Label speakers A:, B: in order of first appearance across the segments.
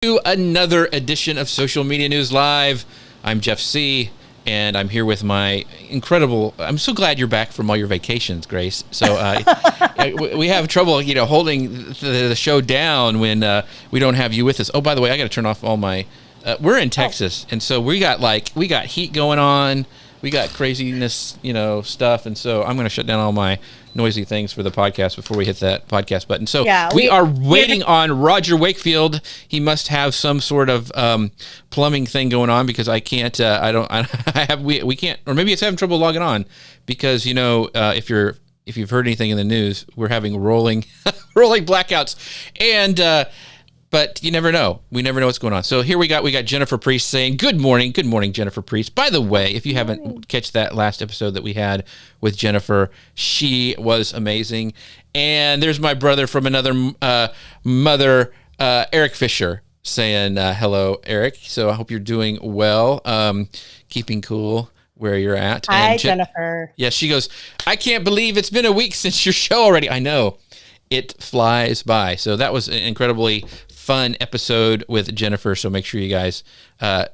A: To another edition of Social Media News Live. I'm Jeff C., and I'm here with my incredible... I'm so glad you're back from all your vacations, Grace. So we have trouble, holding the show down when we don't have you with us. Oh, by the way, I got to turn off all my... we're in Texas, and so we got heat going on. We got craziness, stuff, and so I'm going to shut down all my noisy things for the podcast before we hit that podcast button. So we are waiting on Roger Wakefield. He must have some sort of plumbing thing going on because I can't. We can't, or maybe it's having trouble logging on because if you've heard anything in the news, we're having rolling blackouts and. But you never know. We never know what's going on. So here we got Jennifer Priest saying, good morning, Jennifer Priest. By the way, if you haven't catch that last episode that we had with Jennifer, she was amazing. And there's my brother from another mother, Eric Fisher, saying hello, Eric. So I hope you're doing well, keeping cool where you're at.
B: Hi, Jennifer.
A: Yeah, she goes, I can't believe it's been a week since your show already. I know. It flies by. So that was an incredibly fun episode with Jennifer, so make sure you guys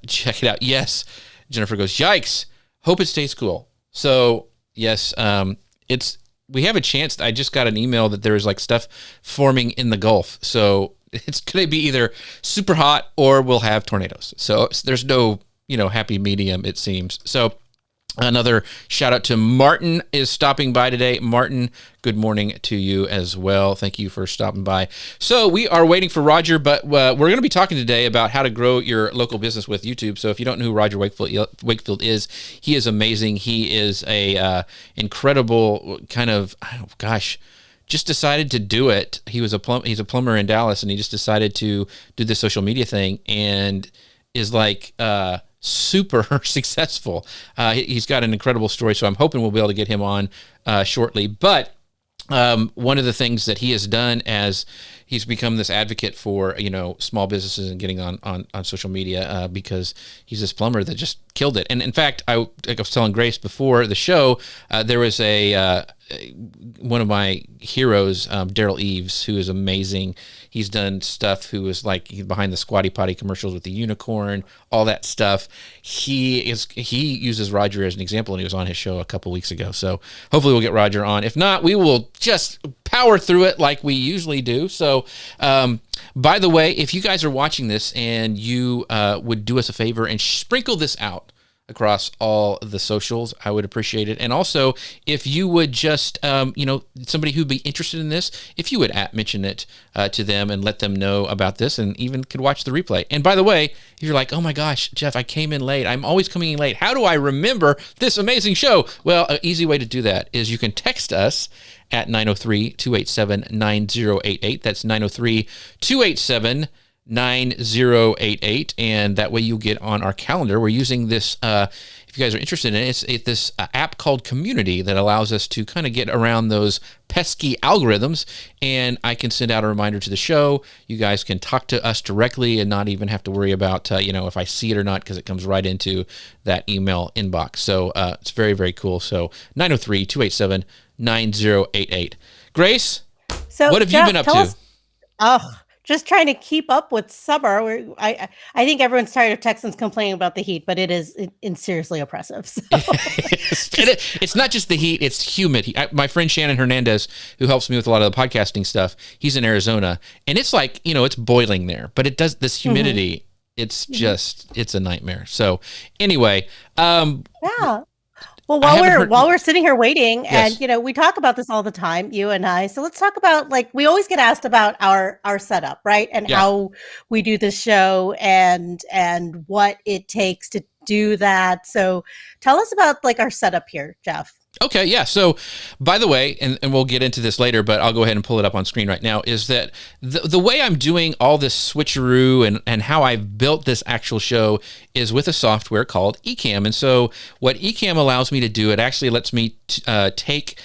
A: check it out. Yes, Jennifer goes, yikes, hope it stays cool. So yes, we have a chance. I just got an email that there's stuff forming in the Gulf, so it's going to be either super hot or we'll have tornadoes. So there's no happy medium, it seems. So another shout out to Martin is stopping by today. Martin, good morning to you as well. Thank you for stopping by. So we are waiting for Roger, but we're going to be talking today about how to grow your local business with YouTube. So if you don't know who Roger Wakefield is, he is amazing. He is a incredible kind of, just decided to do it. He's a plumber in Dallas, and he just decided to do this social media thing and is super successful. He's got an incredible story, so I'm hoping we'll be able to get him on shortly. But one of the things that he has done as he's become this advocate for small businesses and getting on social media because he's this plumber that just killed it. And in fact, I was telling Grace before the show, there was one of my heroes, Daryl Eves, who is amazing. He's done stuff. Who was behind the Squatty Potty commercials with the unicorn, all that stuff. He uses Roger as an example, and he was on his show a couple weeks ago. So hopefully we'll get Roger on. If not, we will just power through it like we usually do. So, by the way, if you guys are watching this and you would do us a favor and sprinkle this out across all the socials, I would appreciate it. And also, if you would just, somebody who'd be interested in this, if you would mention it to them and let them know about this and even could watch the replay. And by the way, if you're like, oh my gosh, Jeff, I came in late. I'm always coming in late. How do I remember this amazing show? Well, an easy way to do that is you can text us at 903-287-9088. That's 903-287-9088, and that way you get on our calendar. We're using this, if you guys are interested in it, it's this app called Community that allows us to kind of get around those pesky algorithms, and I can send out a reminder to the show. You guys can talk to us directly and not even have to worry about, if I see it or not, because it comes right into that email inbox. So it's very, very cool. So 903-287-9088. Grace,
B: so
A: what have you been up to?
B: Just trying to keep up with summer. I think everyone's tired of Texans complaining about the heat, but it's seriously oppressive. So.
A: It's not just the heat, it's humid. My friend Shannon Hernandez, who helps me with a lot of the podcasting stuff, he's in Arizona, and it's it's boiling there, but it does this humidity. Mm-hmm. It's a nightmare. So anyway,
B: yeah. Well, while we're sitting here waiting, yes. And we talk about this all the time, you and I. So let's talk about we always get asked about our setup, right? And how we do this show and what it takes to do that. So tell us about our setup here, Jeff.
A: Okay, yeah. So, by the way, and we'll get into this later, but I'll go ahead and pull it up on screen right now, is that the way I'm doing all this switcheroo and how I've built this actual show is with a software called Ecamm. And so what Ecamm allows me to do, it actually lets me take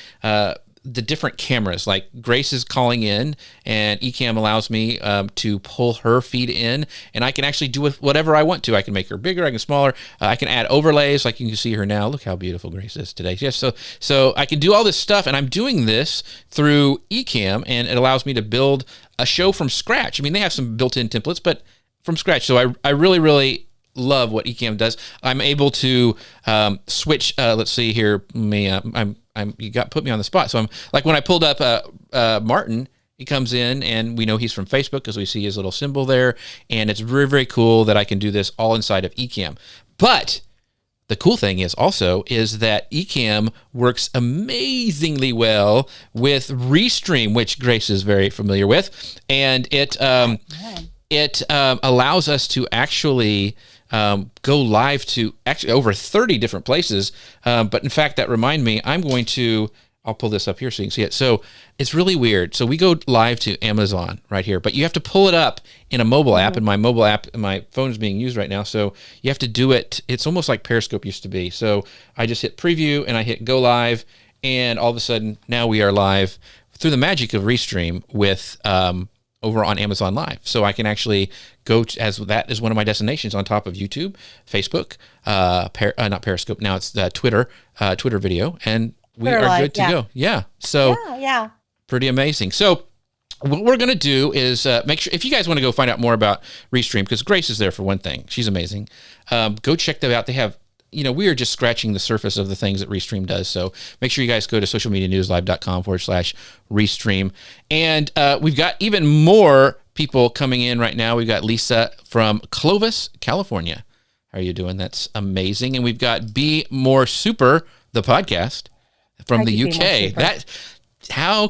A: the different cameras. Like Grace is calling in, and Ecamm allows me to pull her feed in, and I can actually do with whatever I want to. I can make her bigger, I can smaller, I can add overlays, like you can see her now. Look how beautiful Grace is today. Yes, so I can do all this stuff, and I'm doing this through Ecamm, and it allows me to build a show from scratch. I mean, they have some built-in templates, but from scratch. So I really, really love what Ecamm does. I'm able to switch. Let's see here. You put me on the spot. So I'm like, when I pulled up Martin, he comes in and we know he's from Facebook because we see his little symbol there. And it's very, very cool that I can do this all inside of Ecamm. But the cool thing is that Ecamm works amazingly well with Restream, which Grace is very familiar with. And it allows us to actually go live to actually over 30 different places. But in fact, that remind me, I'll pull this up here so you can see it. So it's really weird. So we go live to Amazon right here, but you have to pull it up in a mobile app, and my phone is being used right now. So you have to do it. It's almost like Periscope used to be. So I just hit preview and I hit go live, and all of a sudden now we are live through the magic of Restream with over on Amazon Live. So I can actually go as that is one of my destinations on top of YouTube, Facebook, not Periscope. Now it's Twitter video, and we are good to go. Yeah. So pretty amazing. So what we're going to do is make sure, if you guys want to go find out more about Restream, because Grace is there for one thing. She's amazing. Go check them out. They have, we are just scratching the surface of the things that Restream does. So make sure you guys go to socialmedianewslive.com/Restream. And we've got even more people coming in right now. We've got Lisa from Clovis, California. How are you doing? That's amazing. And we've got Be More Super, the podcast from the UK.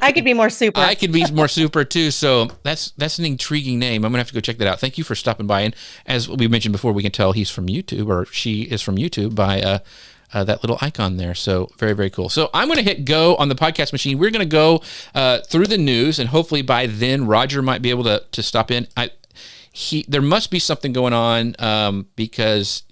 A: I could be more super. I could be more super too. So that's an intriguing name. I'm gonna have to go check that out. Thank you for stopping by. And as we mentioned before, we can tell he's from YouTube, or she is from YouTube, by that little icon there. So very, very cool. So I'm gonna hit go on the podcast machine. We're gonna go through the news, and hopefully by then Roger might be able to stop in. There must be something going on because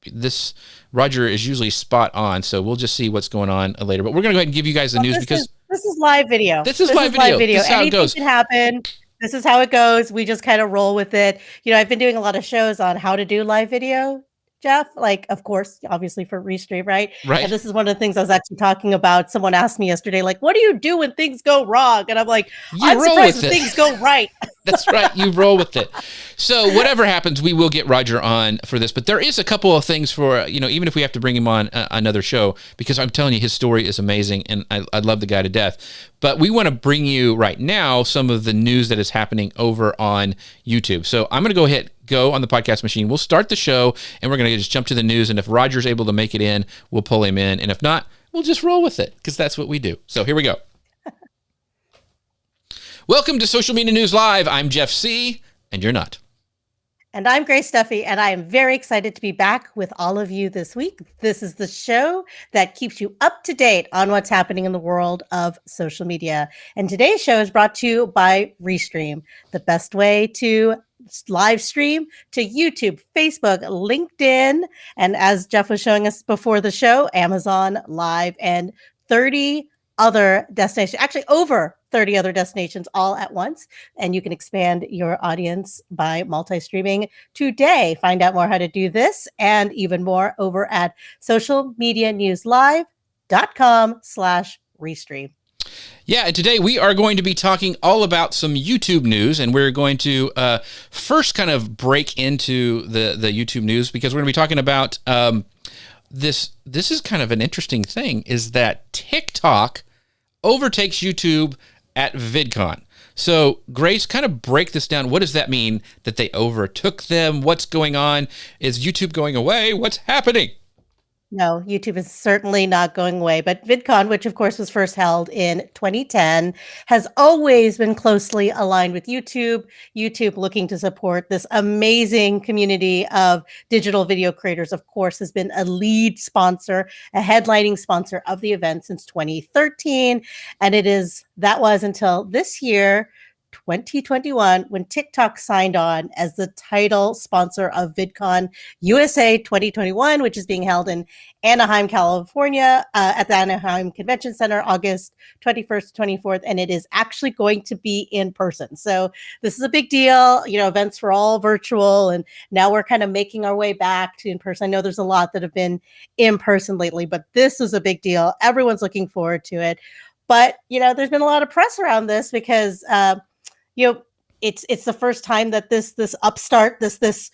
A: this. Roger is usually spot on, so we'll just see what's going on later. But we're going to go ahead and give you guys the news because
B: this is live video.
A: This is live video. This is how
B: Anything
A: it goes.
B: Can happen. This is how it goes. We just kind of roll with it. I've been doing a lot of shows on how to do live video, Jeff. Like, of course, obviously for Restream, right?
A: Right.
B: And this is one of the things I was actually talking about. Someone asked me yesterday, like, what do you do when things go wrong? And I'm like, I'm surprised when things go right.
A: That's right. You roll with it. So whatever happens, we will get Roger on for this. But there is a couple of things for, even if we have to bring him on another show, because I'm telling you, his story is amazing, and I love the guy to death. But we want to bring you right now some of the news that is happening over on YouTube. So I'm going to go on the podcast machine. We'll start the show, and we're going to just jump to the news. And if Roger's able to make it in, we'll pull him in. And if not, we'll just roll with it, because that's what we do. So here we go. Welcome to Social Media News Live. I'm Jeff C., and you're not.
B: And I'm Grace Duffy, and I am very excited to be back with all of you this week. This is the show that keeps you up to date on what's happening in the world of social media. And today's show is brought to you by Restream, the best way to live stream to YouTube, Facebook, LinkedIn, and as Jeff was showing us before the show, Amazon Live, and 30 other destinations, actually over 30 other destinations all at once. And you can expand your audience by multi-streaming today. Find out more how to do this and even more over at socialmedianewslive.com/Restream.
A: Yeah, and today we are going to be talking all about some YouTube news, and we're going to first kind of break into the YouTube news, because we're going to be talking about this is kind of an interesting thing, is that TikTok overtakes YouTube at VidCon. So Grace, kind of break this down. What does that mean that they overtook them? What's going on? Is YouTube going away? What's happening?
B: No, YouTube is certainly not going away, but VidCon, which of course was first held in 2010, has always been closely aligned with YouTube. YouTube, looking to support this amazing community of digital video creators, of course, has been a lead sponsor, a headlining sponsor of the event since 2013. And that was until this year, 2021, when TikTok signed on as the title sponsor of VidCon USA 2021, which is being held in Anaheim, California, at the Anaheim Convention Center, August 21st to 24th. And it is actually going to be in person. So this is a big deal. Events were all virtual, and now we're kind of making our way back to in person. I know there's a lot that have been in person lately, but this is a big deal. Everyone's looking forward to it. But, there's been a lot of press around this because, it's the first time that this upstart, this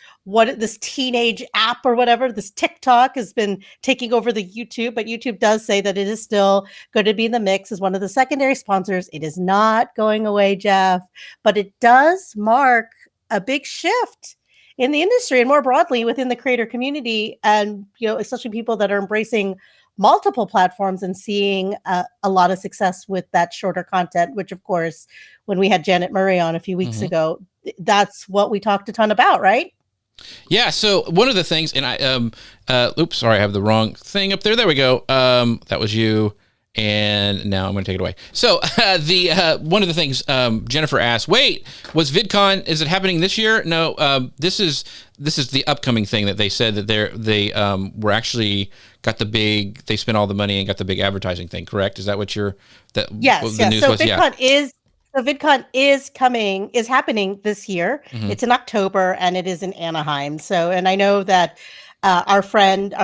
B: teenage app or whatever, this TikTok has been taking over the YouTube, but YouTube does say that it is still going to be in the mix as one of the secondary sponsors. It is not going away, Jeff, but it does mark a big shift in the industry and more broadly within the creator community, and especially people that are embracing multiple platforms and seeing a lot of success with that shorter content, which of course, when we had Janet Murray on a few weeks ago, that's what we talked a ton about, right?
A: Yeah. So one of the things, and oops, sorry, I have the wrong thing up there. There we go. That was you. And now I'm going to take it away. So one of the things Jennifer asked, wait, was VidCon, is it happening this year? No, this is the upcoming thing that they said that they were actually got they spent all the money and got the big advertising thing, correct? Is that what
B: yes.
A: The news
B: so
A: was?
B: VidCon is happening this year. It's in October and it is in Anaheim. So, and I know that our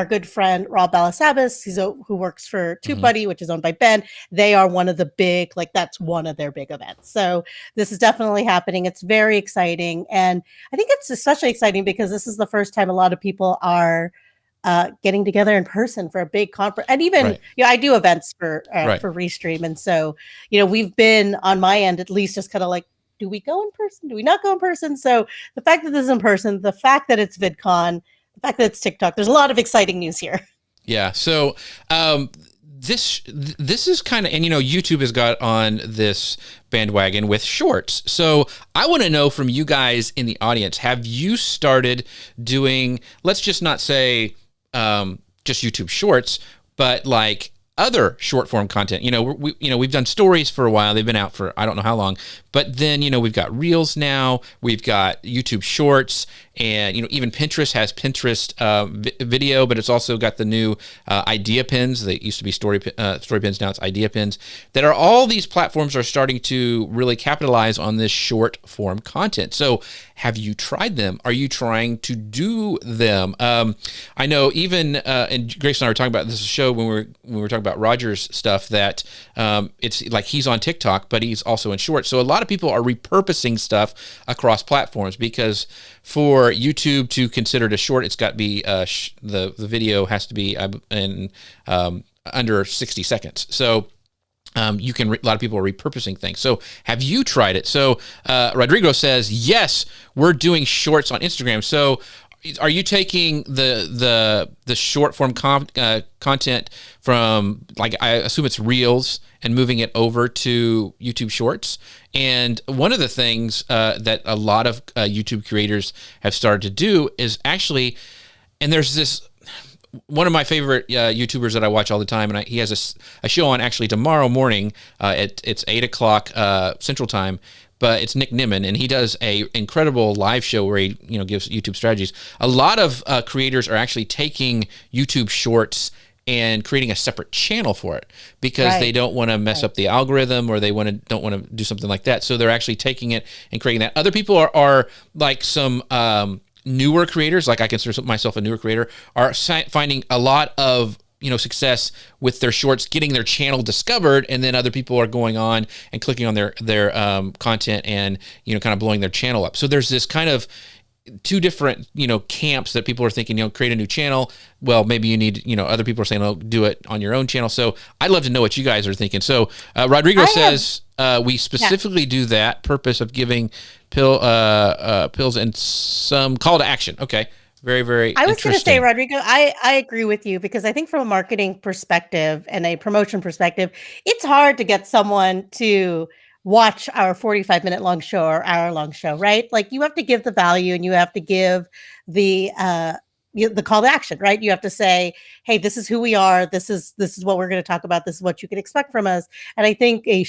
B: good friend, Rob Balasabas, who works for TubeBuddy, which is owned by Ben, they are one of the big, that's one of their big events. So this is definitely happening. It's very exciting. And I think it's especially exciting because this is the first time a lot of people are getting together in person for a big conference. And even, I do events for Restream. And so, we've been on my end, at least just kind of like, do we go in person? Do we not go in person? So the fact that this is in person, the fact that it's VidCon, the fact that it's TikTok, there's a lot of exciting news here.
A: Yeah. So this is kind of, and YouTube has got on this bandwagon with shorts. So I want to know from you guys in the audience, have you started doing, let's just not say just YouTube shorts, but like other short form content? We've done stories for a while. They've been out for I don't know how long, but then we've got Reels now. We've got YouTube Shorts, and even Pinterest has Pinterest video, but it's also got the new idea pins. They used to be story pins, now it's idea pins. That are all these platforms are starting to really capitalize on this short form content. So have you tried them? Are you trying to do them? I know even and Grace and I were talking about this show when we were talking about Roger's stuff, that it's like he's on TikTok, but he's also in shorts. So a lot of people are repurposing stuff across platforms, because for YouTube to consider it a short, it's got to be the video has to be in under 60 seconds. So a lot of people are repurposing things. So have you tried it? So Rodrigo says, yes, we're doing shorts on Instagram. So are you taking the short form content from, like, I assume it's Reels, and moving it over to YouTube Shorts? And one of the things that a lot of YouTube creators have started to do is actually, and there's this, one of my favorite YouTubers that I watch all the time, and he has a show on actually tomorrow morning. It's 8 o'clock Central Time. But it's Nick Nimmin, and he does a incredible live show where he gives YouTube strategies. A lot of creators are actually taking YouTube Shorts and creating a separate channel for it, because they don't want to mess up the algorithm, or they don't want to do something like that. So they're actually taking it and creating that. Other people are like some newer creators, like I consider myself a newer creator, are finding a lot of success with their shorts, getting their channel discovered, and then other people are going on and clicking on their content and kind of blowing their channel up. So there's this kind of two different camps that people are thinking, create a new channel. Well, maybe you need, other people are saying, oh, do it on your own channel. So I'd love to know what you guys are thinking. So Rodrigo says we specifically do that purpose of giving pills and some call to action. Okay. Very, very
B: I was going to say, Rodrigo, I agree with you, because I think from a marketing perspective and a promotion perspective, it's hard to get someone to watch our 45-minute long show or hour-long show, right? Like, you have to give the value, and you have to give the call to action, right? You have to say, hey, this is who we are. This is what we're going to talk about. This is what you can expect from us. And I think I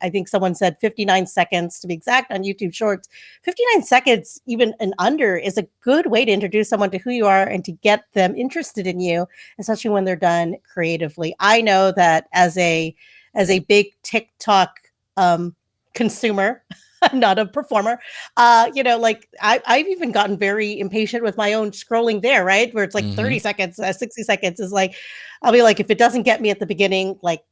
B: think someone said 59 seconds to be exact on YouTube Shorts. 59 seconds, even and under, is a good way to introduce someone to who you are and to get them interested in you, especially when they're done creatively. I know that as a big TikTok consumer, I'm not a performer. Like I've even gotten very impatient with my own scrolling there, right? Where it's like 30 seconds, 60 seconds is like, I'll be like, if it doesn't get me at the beginning, like,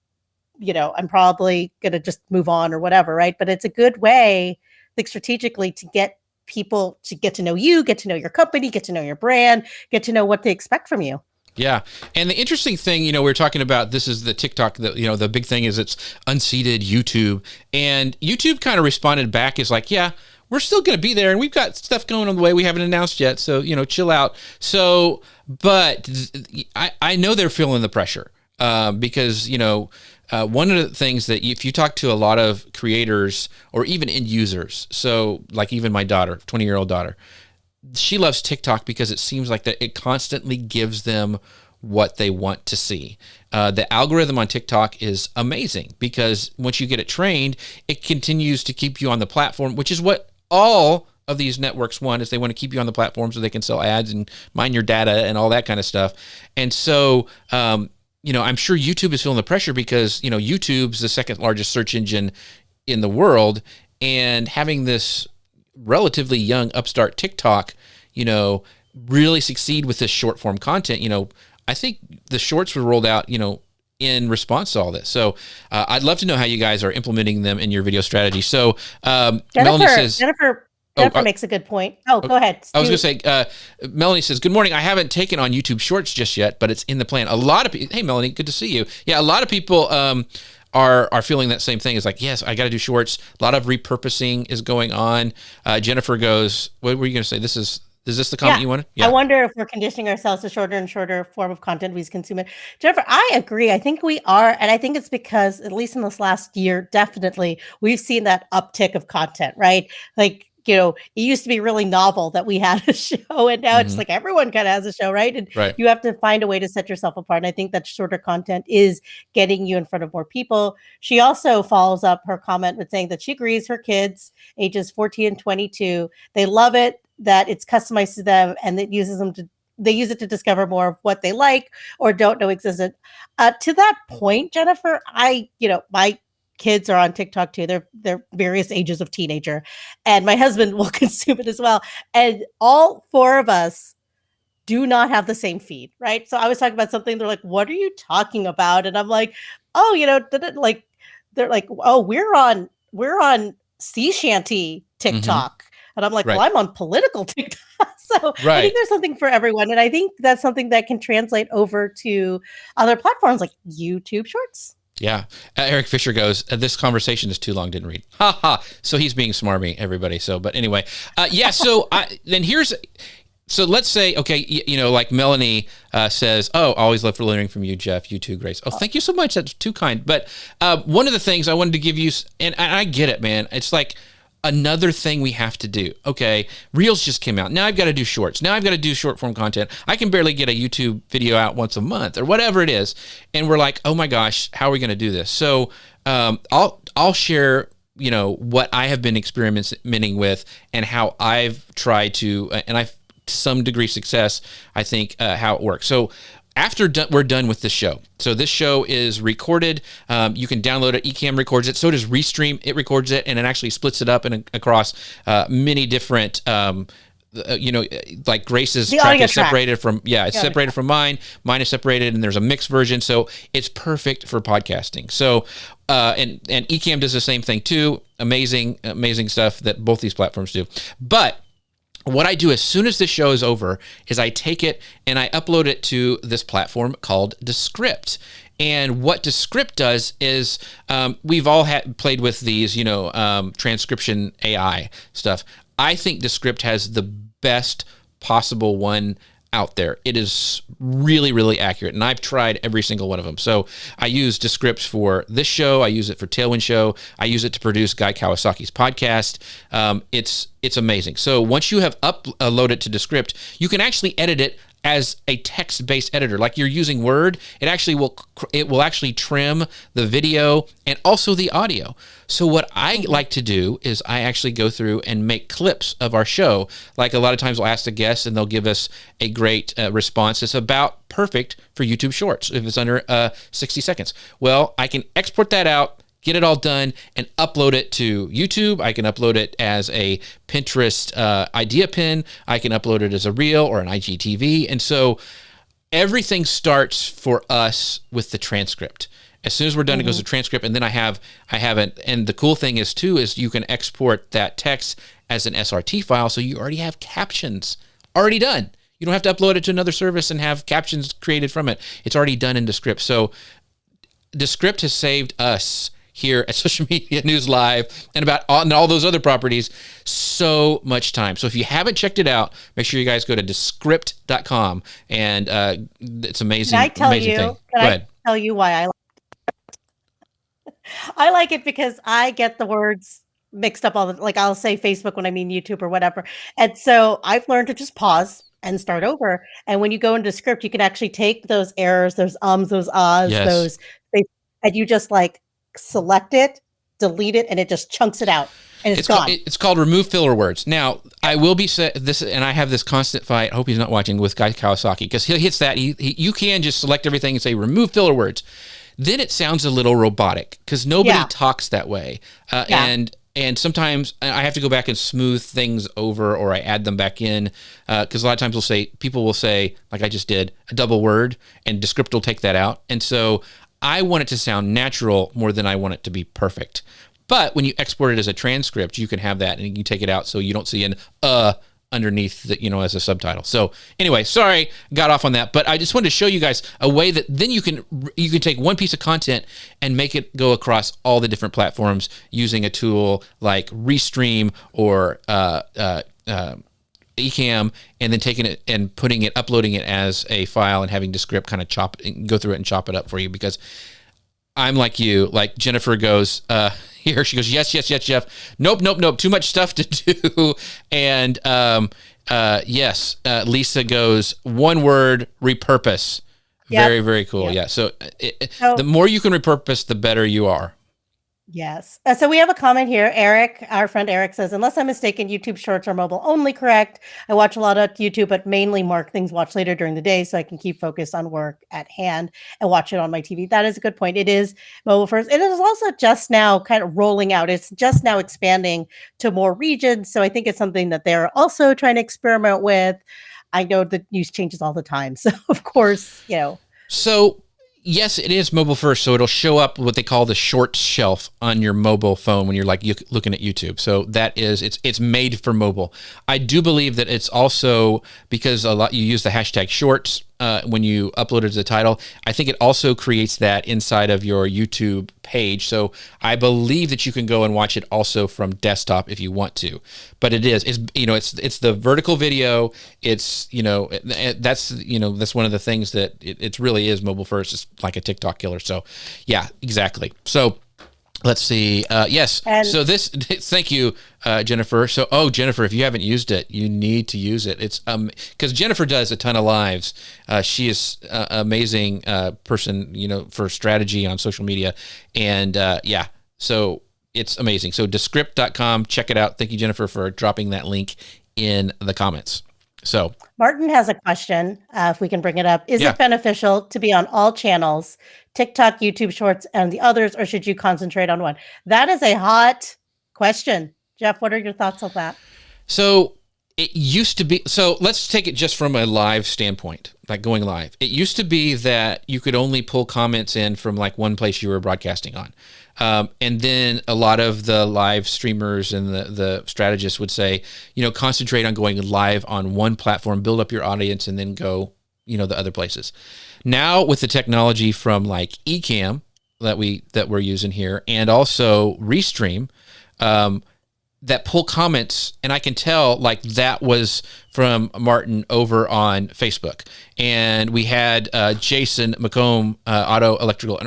B: I'm probably going to just move on or whatever, right? But it's a good way think strategically to get people to get to know you, get to know your company, get to know your brand, get to know what they expect from you.
A: Yeah. And the interesting thing, we were talking about, this is the TikTok, the big thing is it's unseated YouTube, and YouTube kind of responded back is like, yeah, we're still going to be there and we've got stuff going on the way we haven't announced yet. So, chill out. So, but I know they're feeling the pressure because, one of the things that if you talk to a lot of creators or even end users, so like even my daughter, 20-year-old daughter, she loves TikTok because it seems like that it constantly gives them what they want to see. The algorithm on TikTok is amazing because once you get it trained, it continues to keep you on the platform, which is what all of these networks want, is they want to keep you on the platform so they can sell ads and mine your data and all that kind of stuff. And so, I'm sure YouTube is feeling the pressure because, YouTube's the second largest search engine in the world, and having this relatively young upstart TikTok, really succeed with this short form content. I think the shorts were rolled out, in response to all this. So I'd love to know how you guys are implementing them in your video strategy. So Melanie says,
B: Jennifer makes a good point. Go ahead.
A: I was going to say, Melanie says, good morning. I haven't taken on YouTube Shorts just yet, but it's in the plan. A lot of people, hey, Melanie, good to see you. Yeah, a lot of people are feeling that same thing. It's like, yes, I got to do shorts. A lot of repurposing is going on. Jennifer goes, what were you going to say? Is this the comment you wanted?
B: Yeah. I wonder if we're conditioning ourselves to shorter and shorter form of content we consume it. Jennifer, I agree. I think we are. And I think it's because, at least in this last year, definitely, we've seen that uptick of content, right? Like, it used to be really novel that we had a show, and now it's like everyone kind of has a show, right? And you have to find a way to set yourself apart. And I think that shorter content is getting you in front of more people. She also follows up her comment with saying that she agrees her kids, ages 14 and 22, they love it, that it's customized to them, and it uses them to, they use it to discover more of what they like or don't know existed. To that point, Jennifer, my kids are on TikTok too. They're various ages of teenager, and my husband will consume it as well. And all four of us do not have the same feed, right? So I was talking about something. They're like, "What are you talking about?" And I'm like, "Oh, they're like, oh, we're on sea shanty TikTok." And I'm like, well, I'm on political TikTok. So I think there's something for everyone. And I think that's something that can translate over to other platforms like YouTube Shorts.
A: Yeah. Eric Fisher goes, this conversation is too long, didn't read. Ha ha. So he's being smarmy, everybody. So, but anyway, so so let's say, okay, like Melanie says, oh, always love learning from you, Jeff. You too, Grace. Oh, thank you so much. That's too kind. But one of the things I wanted to give you, and I get it, man. It's like another thing we have to do. Okay, Reels just came out. Now I've got to do shorts. Now I've got to do short form content. I can barely get a YouTube video out once a month or whatever it is. And we're like, oh my gosh, how are we going to do this? So I'll share, what I have been experimenting with and how I've tried to, and I've to some degree success, I think, how it works. So after we're done with this show, so this show is recorded. You can download it. Ecamm records it. So does Restream. It records it, and it actually splits it up across many different. Like Grace's track is separated from separated from mine. Mine is separated, and there's a mixed version. So it's perfect for podcasting. So and Ecamm does the same thing too. Amazing stuff that both these platforms do. But what I do as soon as this show is over is I take it and I upload it to this platform called Descript. And what Descript does is we've all played with these, transcription AI stuff. I think Descript has the best possible one out there. It is really, really accurate, and I've tried every single one of them. So I use Descript for this show. I use it for Tailwind Show. I use it to produce Guy Kawasaki's podcast. It's amazing. So once you have uploaded to Descript, you can actually edit it as a text-based editor, like you're using Word. It will actually trim the video and also the audio. So what I like to do is I actually go through and make clips of our show. Like a lot of times we'll ask the guests and they'll give us a great response. It's about perfect for YouTube Shorts if it's under 60 seconds. Well, I can export that out, get it all done, and upload it to YouTube. I can upload it as a Pinterest idea pin. I can upload it as a reel or an IGTV. And so everything starts for us with the transcript. As soon as we're done, it goes to transcript, and then I have it. And the cool thing is too is you can export that text as an SRT file, so you already have captions already done. You don't have to upload it to another service and have captions created from it. It's already done in Descript. So Descript has saved us here at Social Media News Live and all those other properties so much time. So if you haven't checked it out, make sure you guys go to Descript.com, and it's amazing.
B: Can I tell
A: amazing
B: you?
A: thing.
B: Can I tell you why I like it? I like it because I get the words mixed up like I'll say Facebook when I mean YouTube or whatever. And so I've learned to just pause and start over. And when you go into Script, you can actually take those errors, those those ahs,
A: Yes.
B: and you just like select it, delete it, and it just chunks it out. And it's gone.
A: It's called remove filler words. Now, I will be this, and I have this constant fight. I hope he's not watching, with Guy Kawasaki, because he hits that. You can just select everything and say remove filler words. Then it sounds a little robotic because nobody talks that way. And sometimes I have to go back and smooth things over, or I add them back in, because a lot of times people will say, like I just did, a double word, and Descript will take that out. And so I want it to sound natural more than I want it to be perfect. But when you export it as a transcript, you can have that, and you can take it out so you don't see an underneath the, as a subtitle. So anyway, sorry, got off on that, but I just wanted to show you guys a way that then you can take one piece of content and make it go across all the different platforms using a tool like Restream or Ecamm, and then taking it and uploading it as a file and having Descript kind of go through it and chop it up for you. Because I'm like you, like Jennifer goes, here she goes, yes, Jeff. Nope. Too much stuff to do. And yes, Lisa goes, one word, repurpose. Yep. Very, very cool. Yep. Yeah. So the more you can repurpose, the better you are.
B: Yes. So we have a comment here. Eric, our friend Eric, says, unless I'm mistaken, YouTube Shorts are mobile only, correct? I watch a lot of YouTube, but mainly mark things watch later during the day so I can keep focused on work at hand and watch it on my TV. That is a good point. It is mobile first. It is also just now kind of rolling out. It's just now expanding to more regions. So I think it's something that they're also trying to experiment with. I know the news changes all the time. So, of course,
A: So, yes, it is mobile first, so it'll show up what they call the short shelf on your mobile phone when you're looking at YouTube. So that is, it's made for mobile. I do believe that it's also because you use the hashtag shorts when you upload it to the title. I think it also creates that inside of your YouTube page. So I believe that you can go and watch it also from desktop if you want to. But it's the vertical video. It's that's one of the things that it really is mobile first. It's like a TikTok killer. So yeah, exactly. So let's see. Yes. So thank you, Jennifer. So, Jennifer, if you haven't used it, you need to use it. It's because Jennifer does a ton of lives. She is an amazing person, for strategy on social media. And so it's amazing. So Descript.com, check it out. Thank you, Jennifer, for dropping that link in the comments. So
B: Martin has a question, if we can bring it up. Is it beneficial to be on all channels, TikTok, YouTube Shorts, and the others, or should you concentrate on one? That is a hot question. Jeff, what are your thoughts on that?
A: So it used to be, so let's take it just from a live standpoint, like going live. It used to be that you could only pull comments in from like one place you were broadcasting on. And then a lot of the live streamers and the strategists would say, concentrate on going live on one platform, build up your audience, and then go, the other places. Now with the technology from like Ecamm that we're using here, and also Restream, that pull comments, and I can tell like that was from Martin over on Facebook. And we had Jason McComb, Auto Electrical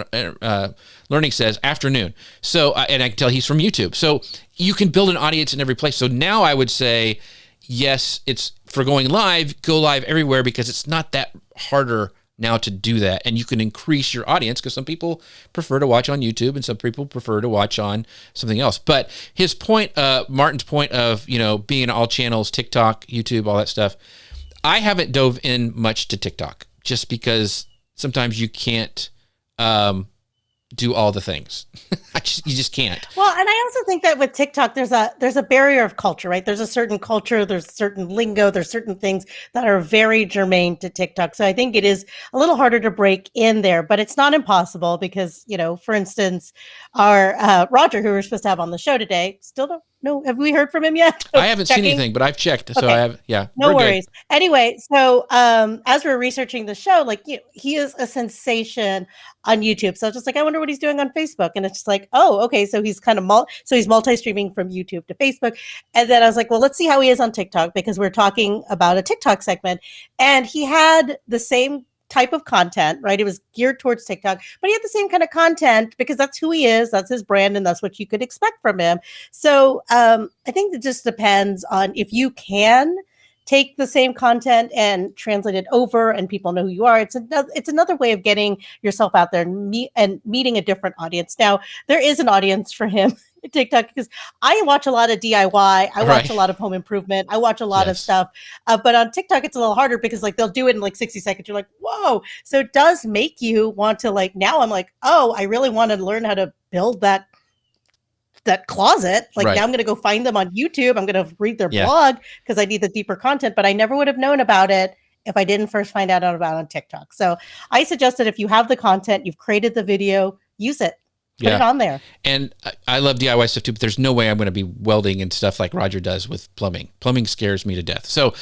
A: Learning, says afternoon. So, and I can tell he's from YouTube. So you can build an audience in every place. So now I would say, yes, it's for going live, go live everywhere, because it's not that harder now to do that. And you can increase your audience, because some people prefer to watch on YouTube and some people prefer to watch on something else. But his point, Martin's point of, being all channels, TikTok, YouTube, all that stuff, I haven't dove in much to TikTok just because sometimes you can't do all the things. You just can't.
B: Well, and I also think that with TikTok, there's a barrier of culture, right? There's a certain culture, there's certain lingo, there's certain things that are very germane to TikTok. So I think it is a little harder to break in there, but it's not impossible because, for instance, our Roger, who we're supposed to have on the show today, still don't know. Have we heard from him yet?
A: I haven't seen anything, but I've checked. So I have, yeah.
B: No worries. Good. Anyway, so as we're researching the show, like he is a sensation on YouTube. So I was just like, I wonder what he's doing on Facebook. And it's just like, oh, okay. So he's kind of he's multi-streaming from YouTube to Facebook. And then I was like, well, let's see how he is on TikTok, because we're talking about a TikTok segment. And he had the same type of content, right? It was geared towards TikTok, but he had the same kind of content because that's who he is, that's his brand, and that's what you could expect from him. So I think it just depends on if you can take the same content and translate it over and people know who you are. It's another way of getting yourself out there and meeting a different audience. Now, there is an audience for him at TikTok because I watch a lot of DIY. I watch a lot of home improvement. I watch a lot of stuff. But on TikTok, it's a little harder because like they'll do it in like 60 seconds. You're like, whoa. So it does make you want to like, now I'm like, oh, I really want to learn how to build that closet. Like now I'm going to go find them on YouTube. I'm going to read their blog because I need the deeper content, but I never would have known about it if I didn't first find out about it on TikTok. So I suggest that if you have the content, you've created the video, use it. Put it on there.
A: And I love DIY stuff too, but there's no way I'm going to be welding and stuff like Roger does with plumbing. Plumbing scares me to death. So,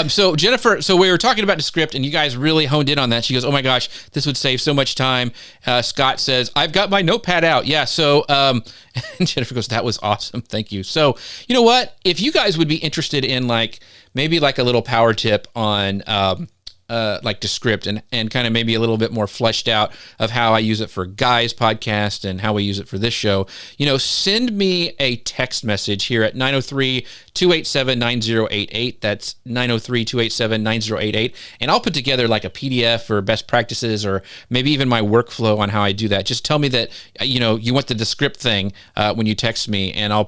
A: so Jennifer, so we were talking about the script and you guys really honed in on that. She goes, oh my gosh, this would save so much time. Scott says, I've got my notepad out. Yeah. So, and Jennifer goes, that was awesome. Thank you. So, you know what, if you guys would be interested in like, maybe like a little power tip on, like Descript and kind of maybe a little bit more fleshed out of how I use it for Guy's podcast and how we use it for this show, send me a text message here at 903-287-9088. That's 903-287-9088. And I'll put together like a PDF or best practices or maybe even my workflow on how I do that. Just tell me that, you want the Descript thing when you text me, and I'll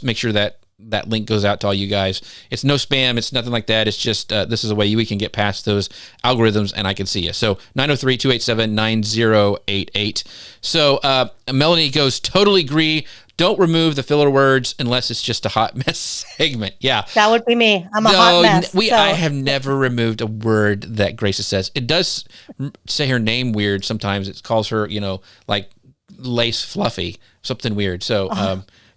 A: make sure that link goes out to all you guys. It's no spam. It's nothing like that. It's just, this is a way we can get past those algorithms and I can see you. So 903-287-9088. So Melanie goes, totally agree. Don't remove the filler words unless it's just a hot mess segment. Yeah.
B: That would be me. I'm a hot mess.
A: I have never removed a word that Grace says. It does say her name weird. Sometimes it calls her, like Lace Fluffy, something weird. So,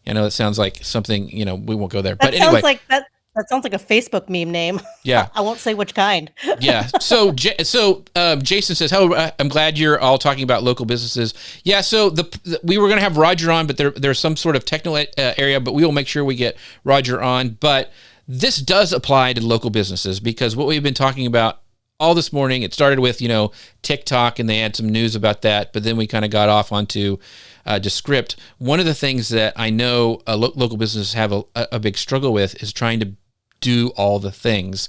A: I know it sounds like something, we won't go there. But anyway.
B: That sounds like a Facebook meme name.
A: Yeah.
B: I won't say which kind.
A: Yeah. So Jason says, "Oh, I'm glad you're all talking about local businesses." Yeah. So we were going to have Roger on, but there's some sort of technical area, but we will make sure we get Roger on. But this does apply to local businesses because what we've been talking about all this morning, it started with, TikTok, and they had some news about that, but then we kind of got off onto Descript. One of the things that I know local businesses have a big struggle with is trying to do all the things.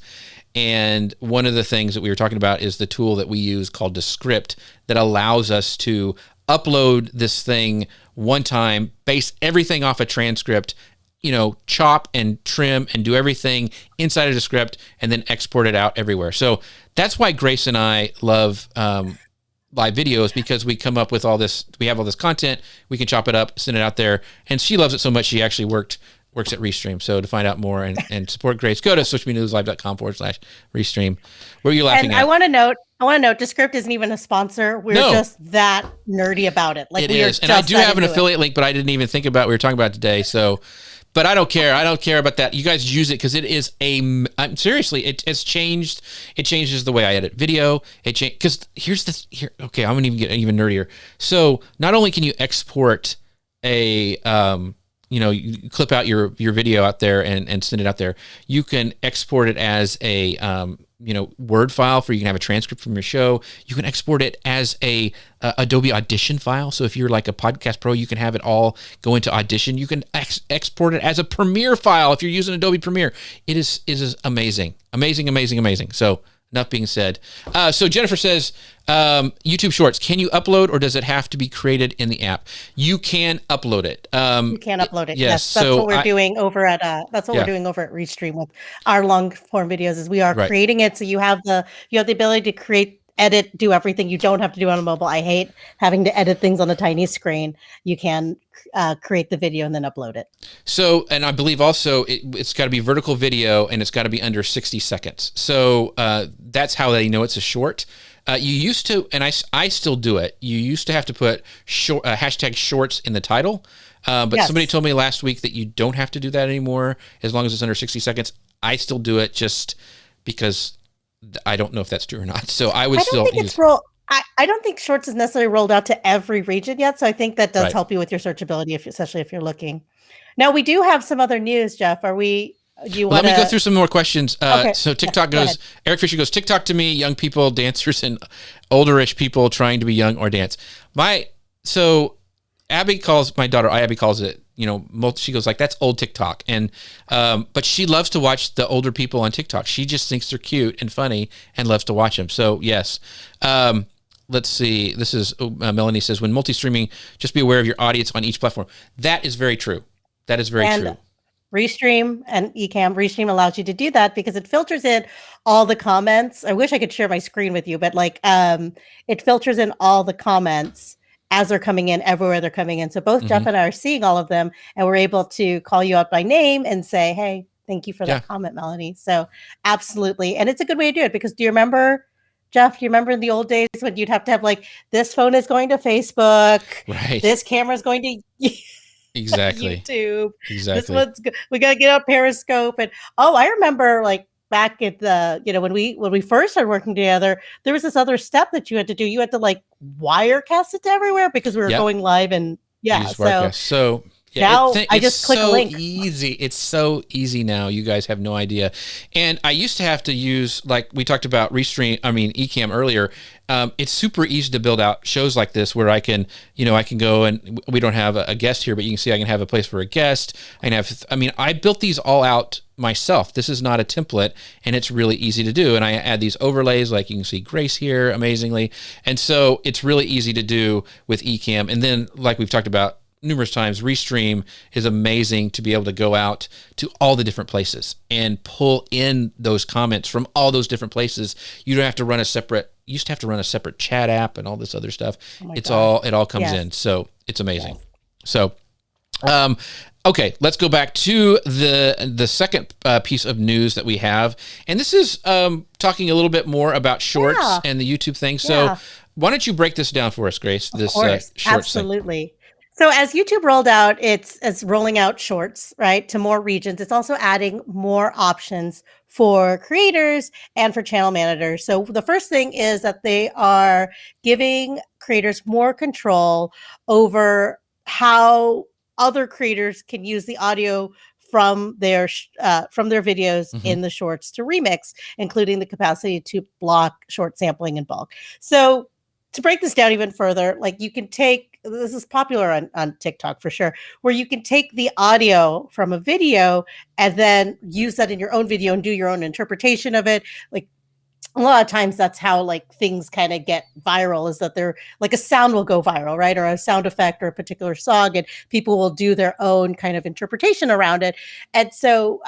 A: And one of the things that we were talking about is the tool that we use called Descript that allows us to upload this thing one time, base everything off a transcript, chop and trim and do everything inside of Descript and then export it out everywhere. So that's why Grace and I love live videos, because we come up with all this, we have all this content, we can chop it up, send it out there. And she loves it so much, she actually works at Restream. So to find out more and support Grace, go to socialmedianewslive.com/Restream. What are you laughing
B: and
A: at?
B: I want to note, Descript isn't even a sponsor. We're just that nerdy about it. Like
A: it is. And I do have an affiliate link, but I didn't even think about what we were talking about today. So, but I don't care. I don't care about that. You guys use it because it is I'm seriously, it has changed. It changes the way I edit video. Because okay, I'm going to even get even nerdier. So not only can you export you clip out your video out there and send it out there, you can export it as a, Word file you can have a transcript from your show. You can export it as a Adobe Audition file. So if you're like a podcast pro, you can have it all go into Audition. You can export it as a Premiere file if you're using Adobe Premiere. It is amazing. So enough being said. So Jennifer says, YouTube Shorts, can you upload or does it have to be created in the app? You can upload it.
B: You can upload it.
A: Yes.
B: That's what we're doing over at we're doing over at Restream with our long form videos is we are creating it. So you have the ability to create edit, do everything you don't have to do on a mobile. I hate having to edit things on a tiny screen. You can create the video and then upload it.
A: So, and I believe also it's got to be vertical video and it's got to be under 60 seconds. So that's how they know it's a short. You used to, and I still do it. You used to have to put hashtag shorts in the title. But yes. Somebody told me last week that you don't have to do that anymore as long as it's under 60 seconds. I still do it just because I don't know if that's true or not. So I would still use it.
B: I don't think shorts is necessarily rolled out to every region yet. So I think that does help you with your searchability, especially if you're looking. Now we do have some other news, Jeff. Let me go
A: through some more questions.
B: Okay.
A: So TikTok goes, Eric Fisher goes, TikTok to me, young people, dancers, and olderish people trying to be young or dance. So Abby calls, my daughter, Abby calls it, she goes like, that's old TikTok. And, but she loves to watch the older people on TikTok. She just thinks they're cute and funny and loves to watch them. So yes. Let's see. This is Melanie says, when multi-streaming, just be aware of your audience on each platform. That is very true. That is very true.
B: Restream and Ecamm, Restream allows you to do that because it filters in all the comments. I wish I could share my screen with you, but it filters in all the comments as they're coming in, everywhere they're coming in. So both Jeff and I are seeing all of them, and we're able to call you out by name and say, hey, thank you for that comment, Melanie. So absolutely. And it's a good way to do it because do you remember, Jeff, in the old days when you'd have to have this phone is going to Facebook,
A: right? This
B: camera is going to
A: exactly
B: YouTube.
A: Exactly.
B: This one's we got to get on Periscope. And I remember back at the, when we first started working together, there was this other step that you had to do. You had to wirecast it to everywhere because we were going live and
A: So
B: now I just click a link.
A: It's so easy now. You guys have no idea. And I used to have to use, we talked about Ecamm earlier. It's super easy to build out shows like this where I can go and we don't have a guest here, but you can see I can have a place for a guest. I built these all out myself. This is not a template and it's really easy to do. And I add these overlays, you can see Grace here amazingly. And so it's really easy to do with Ecamm. And then we've talked about numerous times, Restream is amazing to be able to go out to all the different places and pull in those comments from all those different places. You don't have to run you used to have to run a separate chat app and all this other stuff. It all comes in. So it's amazing. So, okay, let's go back to the second piece of news that we have. And this is talking a little bit more about shorts and the YouTube thing. So why don't you break this down for us, Grace?
B: Of course, absolutely. Thing. So as YouTube rolled out, it's rolling out shorts, right, to more regions. It's also adding more options for creators and for channel managers. So the first thing is that they are giving creators more control over how other creators can use the audio from their videos in the shorts to remix, including the capacity to block short sampling in bulk. So to break this down even further, you can this is popular on TikTok for sure, where you can take the audio from a video and then use that in your own video and do your own interpretation of it. A lot of times that's how things kind of get viral, is that they're a sound will go viral, right? Or a sound effect or a particular song, and people will do their own kind of interpretation around it. And so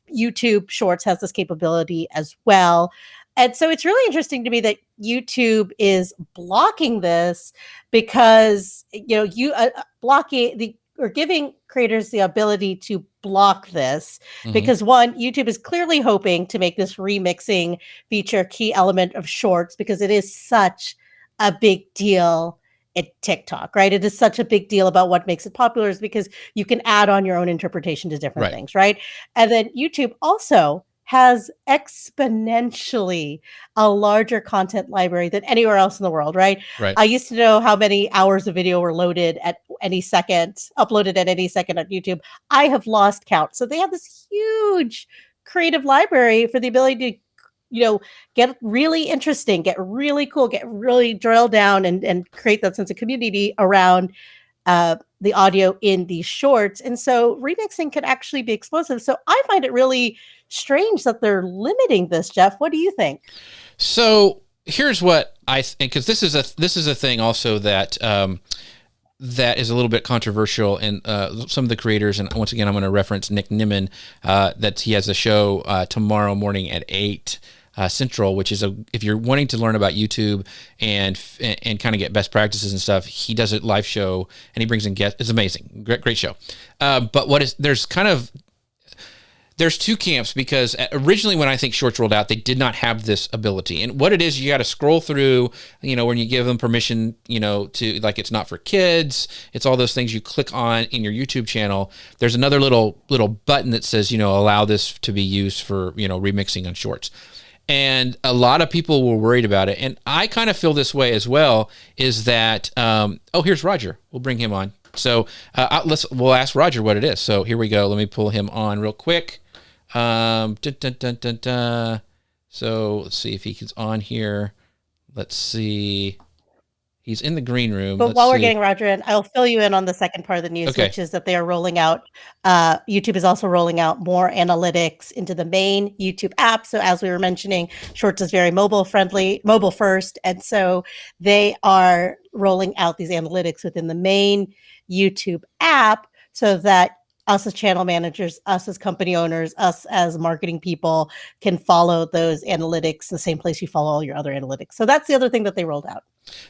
B: YouTube Shorts has this capability as well. And so it's really interesting to me that YouTube is blocking this because, giving creators the ability to block this because one, YouTube is clearly hoping to make this remixing feature a key element of shorts because it is such a big deal at TikTok, right? It is such a big deal about what makes it popular is because you can add on your own interpretation to different things, right? And then YouTube also has exponentially a larger content library than anywhere else in the world, right? I used to know how many hours of video were uploaded at any second on YouTube. I have lost count. So they have this huge creative library for the ability to, get really interesting, get really cool, get really drill down and create that sense of community around the audio in these shorts. And so remixing can actually be explosive. So I find it really strange that they're limiting this, Jeff. What do you think?
A: So here's what I think, because this is a thing also that that is a little bit controversial in some of the creators. And once again, I'm going to reference Nick Nimmin, that he has a show tomorrow morning at 8 Central, which is if you're wanting to learn about YouTube and kind of get best practices and stuff, he does a live show and he brings in guests. It's amazing. Great show. But there's two camps, because originally when I think Shorts rolled out, they did not have this ability. And what it is, you got to scroll through, when you give them permission, to, like, it's not for kids. It's all those things you click on in your YouTube channel. There's another little button that says, allow this to be used for, remixing on Shorts. And a lot of people were worried about it. And I kind of feel this way as well, is that, here's Roger. We'll bring him on. So we'll ask Roger what it is. So here we go. Let me pull him on real quick. So let's see if he's on here. Let's see. He's in the green room.
B: But while we're getting Roger in, I'll fill you in on the second part of the news, which is that they are rolling out, YouTube is also rolling out more analytics into the main YouTube app. So as we were mentioning, Shorts is very mobile friendly, mobile first. And so they are rolling out these analytics within the main YouTube app so that us as channel managers, us as company owners, us as marketing people can follow those analytics the same place you follow all your other analytics. So that's the other thing that they rolled out.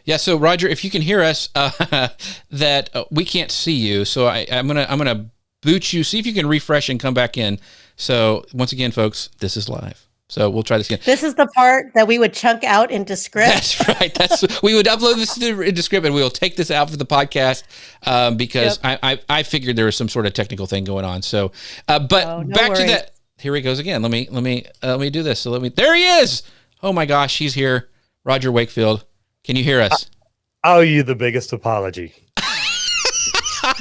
A: Yeah. So Roger, if you can hear us, that we can't see you. So I'm gonna boot you. See if you can refresh and come back in. So once again, folks, this is live. So we'll try this again.
B: This is the part that we would chunk out into script.
A: That's right. We would upload this into script, and we will take this out for the podcast because I figured there was some sort of technical thing going on. So, back to that. Here he goes again. Let me do this. So there he is. Oh my gosh, he's here. Roger Wakefield. Can you hear us?
C: I owe you the biggest apology.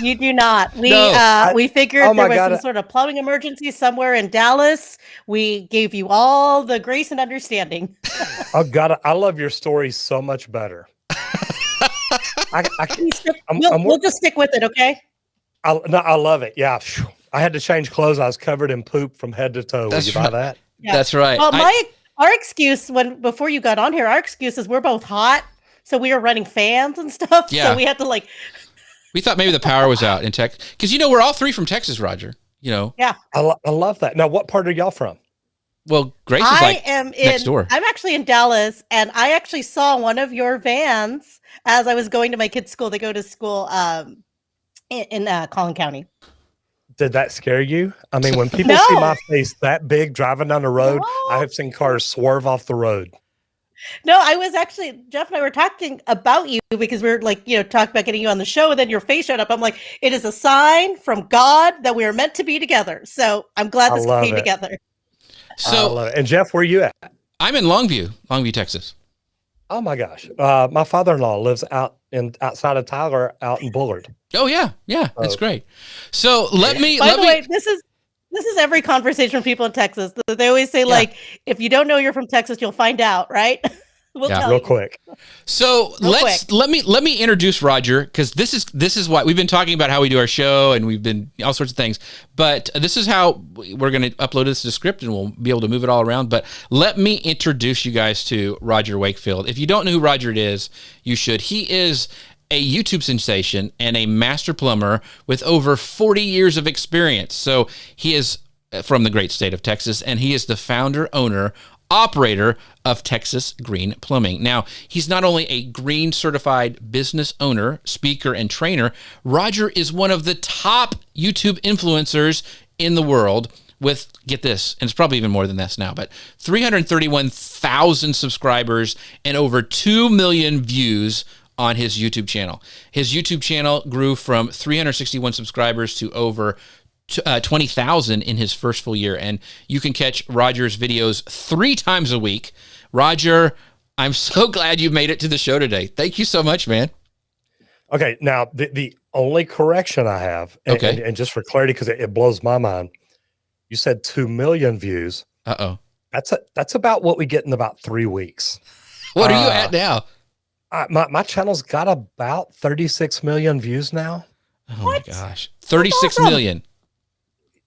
B: You do not. We figured there was some sort of plumbing emergency somewhere in Dallas. We gave you all the grace and understanding.
C: Oh God, I love your story so much better.
B: We'll just stick with it, okay?
C: I love it. Yeah, I had to change clothes. I was covered in poop from head to toe. Will you buy that?
B: Yeah.
A: That's right.
B: Well, our excuse before you got on here, our excuse is we're both hot, so we were running fans and stuff. Yeah. So we had to
A: We thought maybe the power was out in Texas. Because, we're all three from Texas, Roger.
B: Yeah.
C: I love that. Now, what part are y'all from?
A: Well, Grace is next door.
B: I'm actually in Dallas, and I actually saw one of your vans as I was going to my kids' school. They go to school in Collin County.
C: Did that scare you? I mean, when people see my face that big driving down the road, I have seen cars swerve off the road.
B: No, I was actually, Jeff and I were talking about you because we were talking about getting you on the show, and then your face showed up. I'm like, it is a sign from God that we are meant to be together. So I'm glad this came together.
A: So,
C: and Jeff, where are you at?
A: I'm in Longview, Texas.
C: Oh my gosh. My father-in-law lives outside of Tyler, out in Bullard.
A: Oh yeah. That's great. So let me,
B: by the way, this is every conversation from people in Texas. They always say, if you don't know you're from Texas, you'll find out, right? We'll tell
C: real
B: you.
C: quick.
A: So let me introduce Roger, because this is why we've been talking about how we do our show, and we've been all sorts of things. But this is how we're going to upload this to script, and we'll be able to move it all around. But let me introduce you guys to Roger Wakefield. If you don't know who Roger is, you should. He is a YouTube sensation and a master plumber with over 40 years of experience. So he is from the great state of Texas, and he is the founder, owner, operator of Texas Green Plumbing. Now, he's not only a green certified business owner, speaker, and trainer. Roger is one of the top YouTube influencers in the world with, get this, and it's probably even more than this now, but 331,000 subscribers and over 2 million views on his YouTube channel. His YouTube channel grew from 361 subscribers to over 20,000 in his first full year. And you can catch Roger's videos 3 times a week. Roger, I'm so glad you made it to the show today. Thank you so much, man. Okay.
C: Now, the only correction I have, and just for clarity, because it blows my mind, you said 2 million views.
A: Uh-oh.
C: That's about what we get in about 3 weeks.
A: What are you at now?
C: My channel's got about 36 million views now.
A: Oh my gosh. 36 million.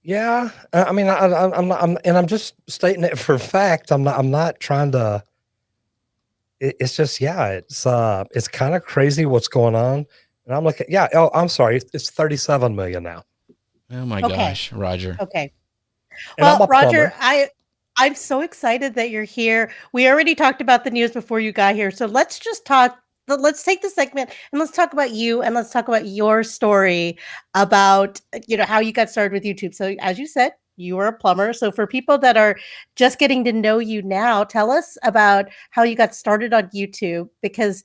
C: Yeah. I mean, I'm just stating it for fact. I'm not trying to, it's just, it's kind of crazy what's going on. And I'm looking, I'm sorry. It's 37 million now.
A: Oh my gosh, Roger.
B: Okay.
C: And
B: well, Roger, I'm so excited that you're here. We already talked about the news before you got here. So let's just talk. Let's take the segment and let's talk about you and let's talk about your story about, how you got started with YouTube. So as you said, you were a plumber. So for people that are just getting to know you now, tell us about how you got started on YouTube because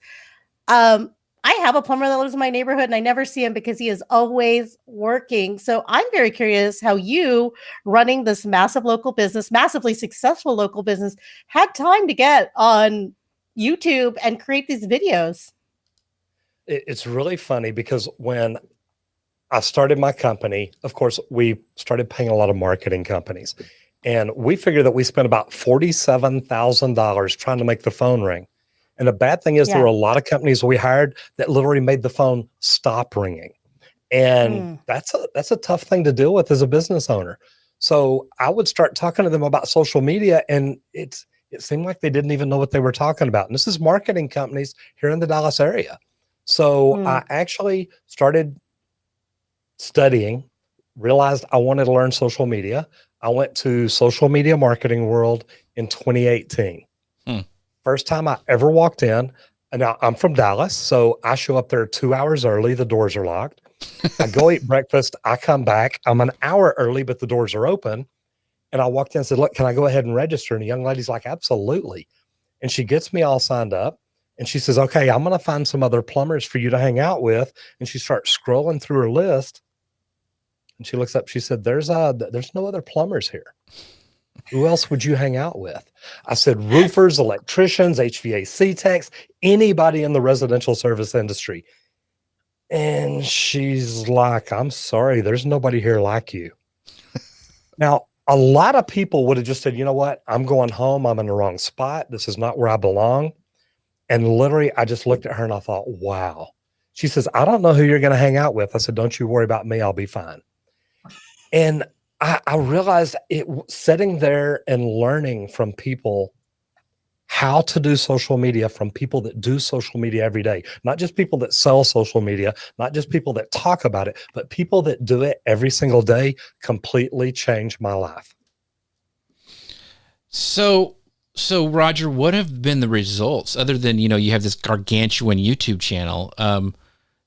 B: um, I have a plumber that lives in my neighborhood and I never see him because he is always working. So I'm very curious how you, running this massive local business, massively successful local business, had time to get on YouTube and create these videos.
C: It's really funny because when I started my company, of course, we started paying a lot of marketing companies. And we figured that we spent about $47,000 trying to make the phone ring. And the bad thing is there were a lot of companies we hired that literally made the phone stop ringing. And that's a tough thing to deal with as a business owner. So I would start talking to them about social media and it seemed like they didn't even know what they were talking about. And this is marketing companies here in the Dallas area. So I actually started studying, realized I wanted to learn social media. I went to Social Media Marketing World in 2018. First time I ever walked in. And now I'm from Dallas, so I show up there 2 hours early. The doors are locked. I go eat breakfast. I come back. I'm an hour early, but the doors are open. And I walked in and said, look, can I go ahead and register? And the young lady's like, absolutely. And she gets me all signed up. And she says, okay, I'm going to find some other plumbers for you to hang out with. And she starts scrolling through her list. And she looks up, she said, there's no other plumbers here. Who else would you hang out with? I said, roofers, electricians, HVAC techs, anybody in the residential service industry. And she's like, I'm sorry, there's nobody here like you. Now, a lot of people would have just said, you know what? I'm going home. I'm in the wrong spot. This is not where I belong. And literally, I just looked at her and I thought, wow. She says, I don't know who you're going to hang out with. I said, don't you worry about me. I'll be fine. And I realized sitting there and learning from people how to do social media from people that do social media every day, not just people that sell social media, not just people that talk about it, but people that do it every single day completely changed my life.
A: So Roger, what have been the results other than, you have this gargantuan YouTube channel?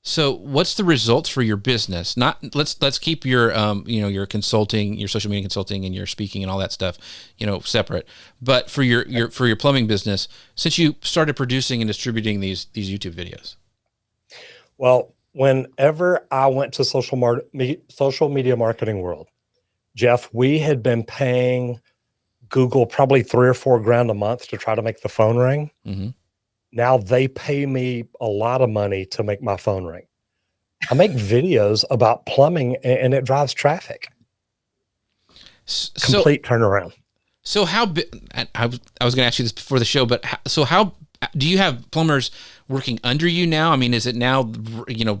A: So what's the results for your business? Not let's keep your your consulting, your social media consulting and your speaking and all that stuff, separate. But for your plumbing business, since you started producing and distributing these YouTube videos.
C: Well, whenever I went to Social Media Marketing World, Jeff, we had been paying Google probably $3 or $4 grand a month to try to make the phone ring. Now they pay me a lot of money to make my phone ring. I make videos about plumbing and it drives traffic. Complete turnaround.
A: So how big, I was going to ask you this before the show, but how do you have plumbers working under you now? I mean, is it now,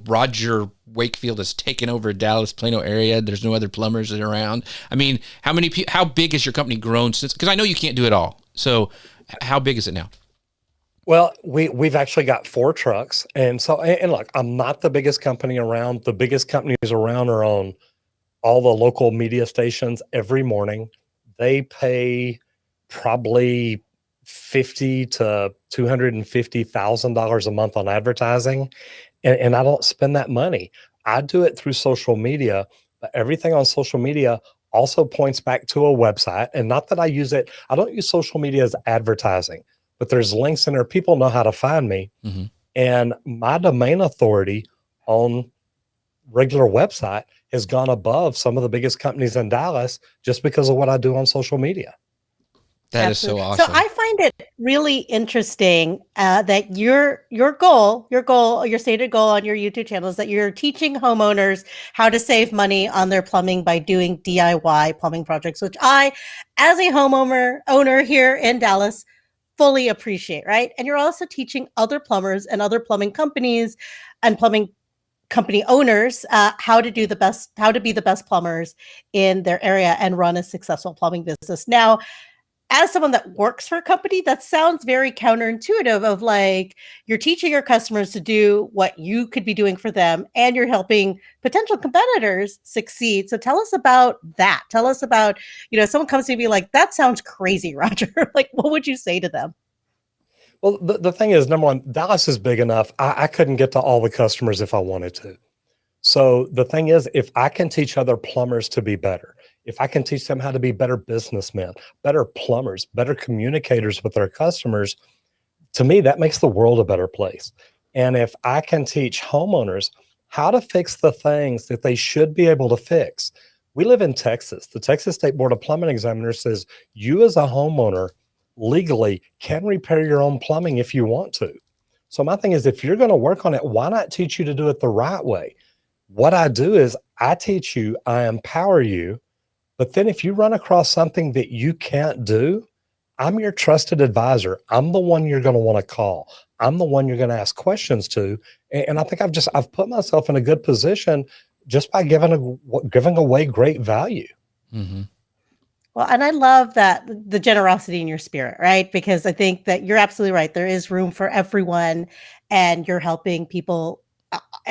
A: Roger Wakefield has taken over Dallas, Plano area. There's no other plumbers that are around. I mean, how big has your company grown since? Because I know you can't do it all. So how big is it now?
C: Well, we've actually got 4 trucks. And look, I'm not the biggest company around. The biggest companies around are on all the local media stations every morning. They pay probably $50,000 to $250,000 a month on advertising. And I don't spend that money. I do it through social media, but everything on social media also points back to a website. And not that I use it, I don't use social media as advertising. But there's links in there. People know how to find me. And my domain authority on regular website has gone above some of the biggest companies in Dallas just because of what I do on social media.
A: That Absolutely. Is so awesome.
B: So I find it really interesting that your stated goal on your YouTube channel is that you're teaching homeowners how to save money on their plumbing by doing DIY plumbing projects, which I, as a owner here in Dallas, fully appreciate, right? And you're also teaching other plumbers and other plumbing companies and plumbing company owners how to be the best plumbers in their area and run a successful plumbing business. Now, as someone that works for a company, that sounds very counterintuitive of like you're teaching your customers to do what you could be doing for them and you're helping potential competitors succeed. So tell us about that. Tell us about, someone comes to me like, that sounds crazy, Roger. Like, what would you say to them?
C: Well, the thing is, number one, Dallas is big enough. I couldn't get to all the customers if I wanted to. So the thing is, if I can teach other plumbers to be better, if I can teach them how to be better businessmen, better plumbers, better communicators with their customers, to me, that makes the world a better place. And if I can teach homeowners how to fix the things that they should be able to fix. We live in Texas. The Texas State Board of Plumbing Examiners says you as a homeowner legally can repair your own plumbing if you want to. So my thing is, if you're going to work on it, why not teach you to do it the right way? What I do is I teach you, I empower you, but then if you run across something that you can't do, I'm your trusted advisor. I'm the one you're going to want to call. I'm the one you're going to ask questions to. And I think I've put myself in a good position just by giving away great value.
A: Mm-hmm.
B: Well, and I love that the generosity in your spirit, right? Because I think that you're absolutely right. There is room for everyone and you're helping people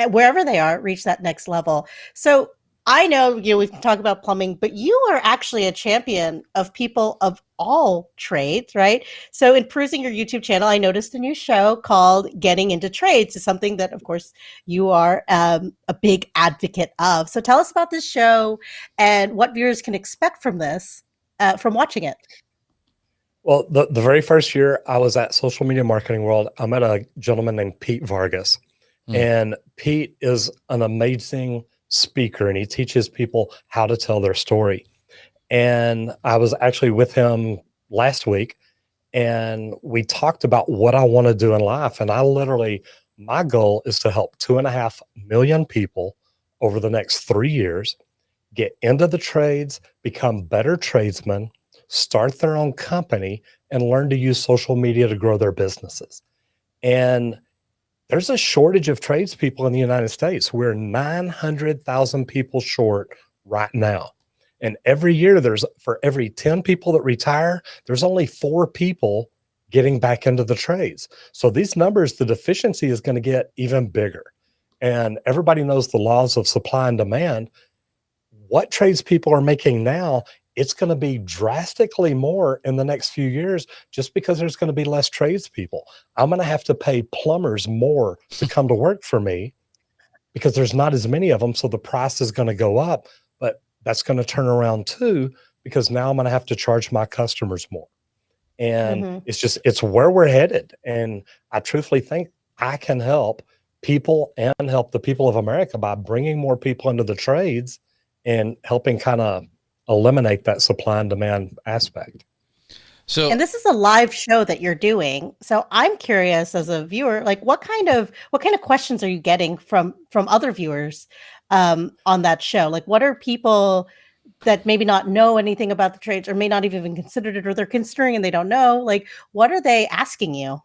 B: wherever they are reach that next level. So I know, we've talked about plumbing, but you are actually a champion of people of all trades, right? So in perusing your YouTube channel, I noticed a new show called Getting Into Trades. It's something that, of course, you are a big advocate of. So tell us about this show and what viewers can expect from this, from watching it.
C: Well, the very first year I was at Social Media Marketing World, I met a gentleman named Pete Vargas. And Pete is an amazing speaker and he teaches people how to tell their story. And I was actually with him last week and we talked about what I want to do in life. And my goal is to help 2.5 million people over the next 3 years get into the trades, become better tradesmen, start their own company, and learn to use social media to grow their businesses. And there's a shortage of tradespeople in the United States. We're 900,000 people short right now. And every year for every 10 people that retire, there's only 4 people getting back into the trades. So these numbers, the deficiency is going to get even bigger. And everybody knows the laws of supply and demand. What tradespeople are making now, it's going to be drastically more in the next few years just because there's going to be less tradespeople. I'm going to have to pay plumbers more to come to work for me because there's not as many of them. So the price is going to go up, but that's going to turn around too, because now I'm going to have to charge my customers more. And it's where we're headed. And I truthfully think I can help people and help the people of America by bringing more people into the trades and helping kind of eliminate that supply and demand aspect.
A: So,
B: and this is a live show that you're doing. So I'm curious as a viewer, like what kind of questions are you getting from other viewers on that show? Like what are people that maybe not know anything about the trades or may not have even considered it, or they're considering and they don't know, like what are they asking you?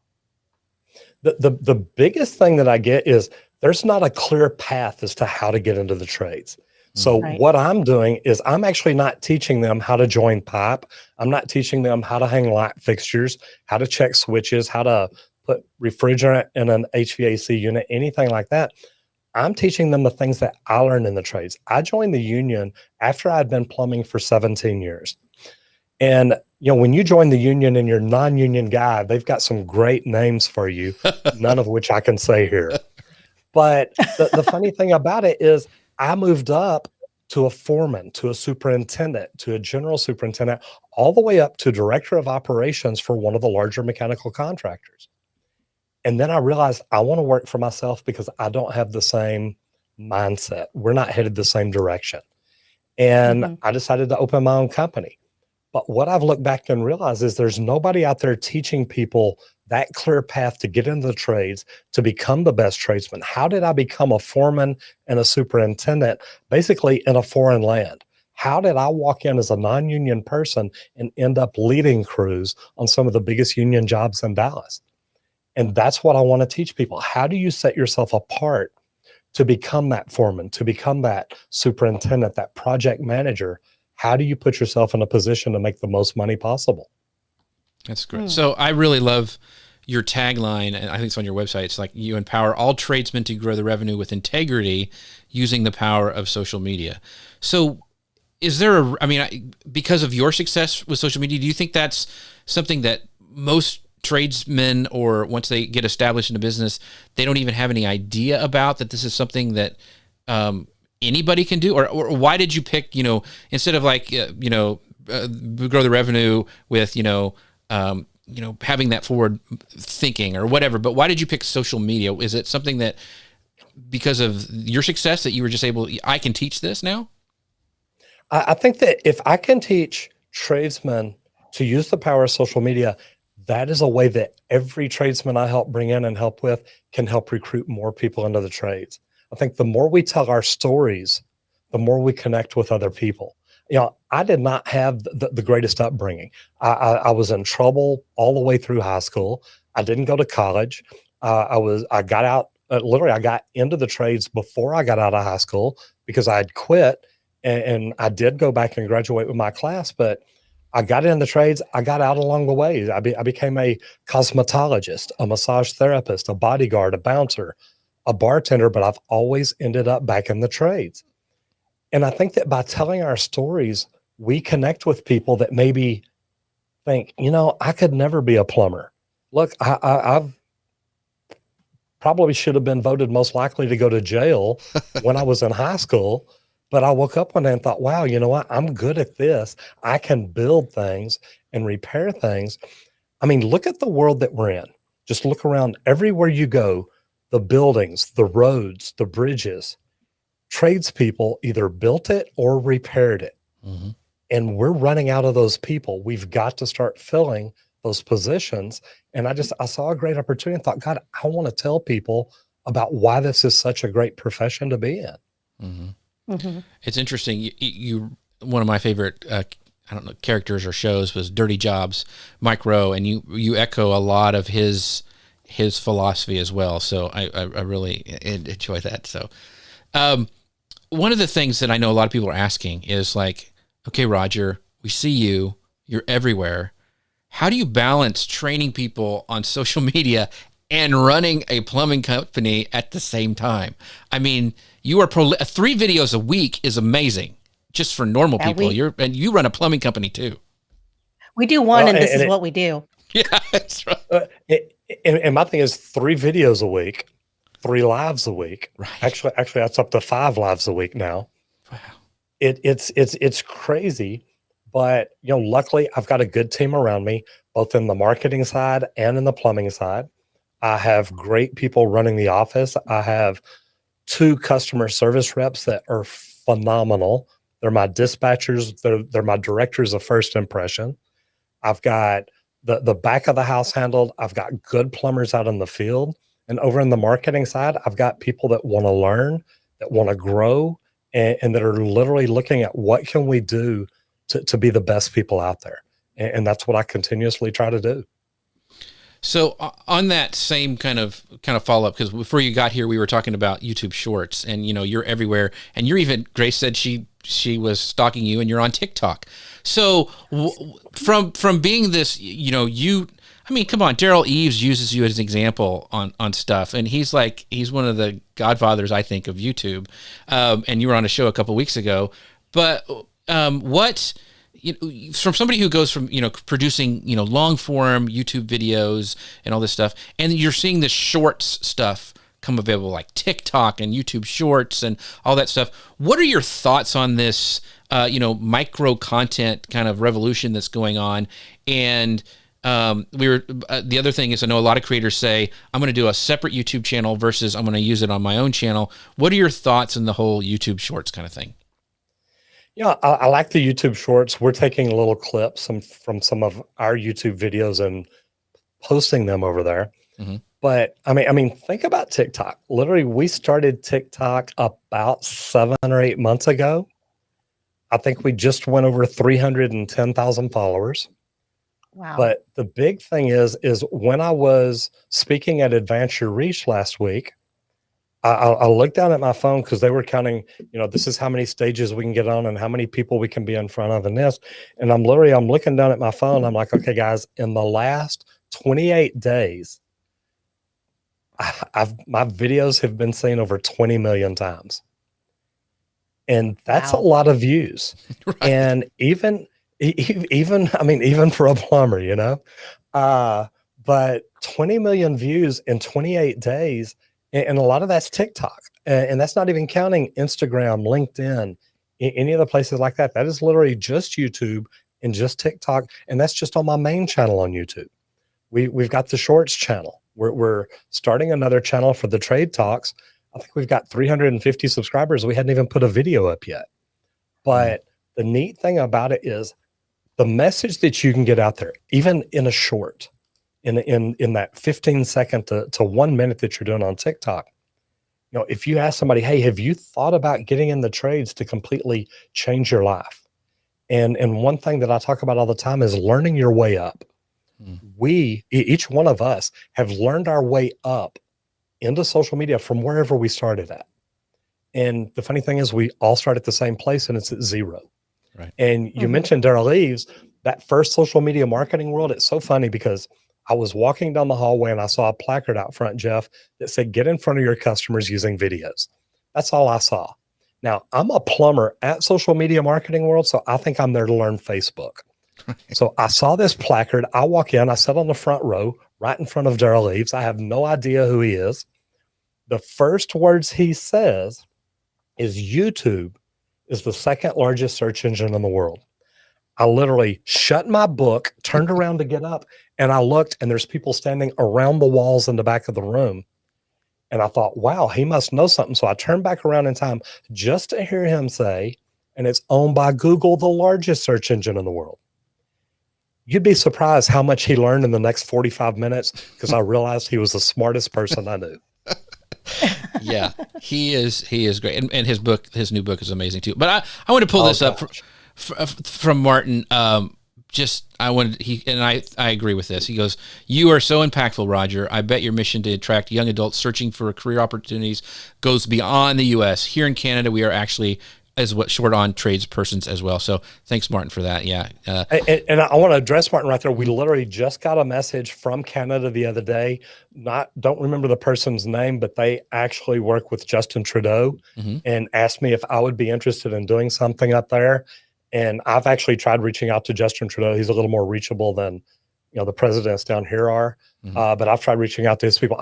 C: The biggest thing that I get is there's not a clear path as to how to get into the trades. So what I'm doing is I'm actually not teaching them how to join pipe. I'm not teaching them how to hang light fixtures, how to check switches, how to put refrigerant in an HVAC unit, anything like that. I'm teaching them the things that I learned in the trades. I joined the union after I'd been plumbing for 17 years. And, when you join the union and you're non-union guy, they've got some great names for you, none of which I can say here. But the funny thing about it is I moved up to a foreman, to a superintendent, to a general superintendent, all the way up to director of operations for one of the larger mechanical contractors. And then I realized I want to work for myself because I don't have the same mindset. We're not headed the same direction. And I decided to open my own company. But what I've looked back and realized is there's nobody out there teaching people that clear path to get into the trades, to become the best tradesman. How did I become a foreman and a superintendent, basically in a foreign land? How did I walk in as a non-union person and end up leading crews on some of the biggest union jobs in Dallas? And that's what I want to teach people. How do you set yourself apart to become that foreman, to become that superintendent, that project manager? How do you put yourself in a position to make the most money possible?
A: That's great. So I really love your tagline, and I think it's on your website. It's like, you empower all tradesmen to grow the revenue with integrity using the power of social media. So is there because of your success with social media, do you think that's something that most tradesmen, or once they get established in a business, they don't even have any idea about, that this is something that anybody can do? Or why did you pick, instead of like, grow the revenue with, having that forward thinking or whatever, but why did you pick social media? Is it something that, because of your success, that you were just I can teach this now?
C: I think that if I can teach tradesmen to use the power of social media, that is a way that every tradesman I help bring in and help with can help recruit more people into the trades. I think the more we tell our stories, the more we connect with other people. I did not have the greatest upbringing. I was in trouble all the way through high school. I didn't go to college. I got out, literally I got into the trades before I got out of high school because I had quit, and I did go back and graduate with my class, but I got in the trades. I got out along the way. I became a cosmetologist, a massage therapist, a bodyguard, a bouncer, a bartender, but I've always ended up back in the trades. And I think that by telling our stories, we connect with people that maybe think, I could never be a plumber. Look, I've probably should have been voted most likely to go to jail when I was in high school. But I woke up one day and thought, wow, you know what? I'm good at this. I can build things and repair things. I mean, look at the world that we're in. Just look around everywhere you go, the buildings, the roads, the bridges. Tradespeople either built it or repaired it. Mm-hmm. And we're running out of those people. We've got to start filling those positions. And I saw a great opportunity and thought, God, I want to tell people about why this is such a great profession to be in.
A: Mm-hmm. Mm-hmm. It's interesting. You one of my favorite, characters or shows was Dirty Jobs, Mike Rowe, and you echo a lot of his philosophy as well. So I really enjoy that. So, one of the things that I know a lot of people are asking is like, okay, Roger, we see you're everywhere. How do you balance training people on social media and running a plumbing company at the same time? I mean, you are 3 videos a week is amazing just for normal people. And you run a plumbing company too.
B: We do one, and this is what we do.
A: Yeah, that's right.
C: And my thing is 3 videos a week. 3 lives a week. Right. Actually, that's up to 5 lives a week now. Wow. It's crazy, but luckily I've got a good team around me, both in the marketing side and in the plumbing side. I have great people running the office. I have 2 customer service reps that are phenomenal. They're my dispatchers. They're my directors of first impression. I've got the back of the house handled. I've got good plumbers out in the field. And over in the marketing side, I've got people that want to learn, that want to grow, and that are literally looking at what can we do to be the best people out there. And that's what I continuously try to do.
A: So on that same kind of follow up, because before you got here, we were talking about YouTube Shorts, and you're everywhere, and you're even, Grace said she was stalking you, and you're on TikTok. So from being this, come on, Daryl Eves uses you as an example on stuff, and he's one of the godfathers, I think, of YouTube. And you were on a show a couple weeks ago, but from somebody who goes from producing long form YouTube videos and all this stuff, and you're seeing this shorts stuff come available, like TikTok and YouTube Shorts and all that stuff. What are your thoughts on this micro content kind of revolution that's going on? And the other thing is, I know a lot of creators say, I'm going to do a separate YouTube channel versus I'm going to use it on my own channel. What are your thoughts on the whole YouTube Shorts kind of thing?
C: Yeah, I like the YouTube Shorts. We're taking little clips from some of our YouTube videos and posting them over there. Mm-hmm. But I mean, think about TikTok. Literally, we started TikTok about 7 or 8 months ago. I think we just went over 310,000 followers.
B: Wow.
C: But the big thing is when I was speaking at Advance Your Reach last week, I looked down at my phone because they were counting, this is how many stages we can get on and how many people we can be in front of and this. And I'm looking down at my phone. I'm like, okay, guys, in the last 28 days, my videos have been seen over 20 million times. And that's a lot of views. Right. And even for a plumber, but 20 million views in 28 days. And a lot of that's TikTok. And that's not even counting Instagram, LinkedIn, any of the places like that. That is literally just YouTube and just TikTok. And that's just on my main channel on YouTube. We've got the Shorts channel. We're starting another channel for the Trade Talks. I think we've got 350 subscribers. We hadn't even put a video up yet. But the neat thing about it is the message that you can get out there, even in a short, in that 15 second to 1 minute that you're doing on TikTok. If you ask somebody, hey, have you thought about getting in the trades to completely change your life? And one thing that I talk about all the time is learning your way up. Each one of us have learned our way up into social media from wherever we started at. And the funny thing is we all start at the same place and it's at zero. Right. And you mentioned Daryl Eves, that first social media marketing world. It's so funny because I was walking down the hallway and I saw a placard out front, Jeff, that said, get in front of your customers using videos. That's all I saw. Now, I'm a plumber at social media marketing world, so I think I'm there to learn Facebook. So I saw this placard. I walk in, I sit on the front row right in front of Daryl Eves. I have no idea who he is. The first words he says is YouTube is the second largest search engine in the world. I literally shut my book, turned around to get up, and I looked, and there's people standing around the walls in the back of the room. And I thought, wow, he must know something. So I turned back around in time just to hear him say, and it's owned by Google, the largest search engine in the world. You'd be surprised how much he learned in the next 45 minutes because I realized he was the smartest person I knew.
A: Yeah, he is great. And his new book is amazing too. But I want to pull this up from Martin. I agree with this. He goes, you are so impactful, Roger. I bet your mission to attract young adults searching for career opportunities goes beyond the U.S. Here in Canada, we are actually short on tradespersons as well. So thanks, Martin, for that. Yeah.
C: And I want to address Martin right there. We literally just got a message from Canada the other day. Don't remember the person's name, but they actually work with Justin Trudeau and asked me if I would be interested in doing something up there. And I've actually tried reaching out to Justin Trudeau. He's a little more reachable than, the presidents down here are. But I've tried reaching out to his people.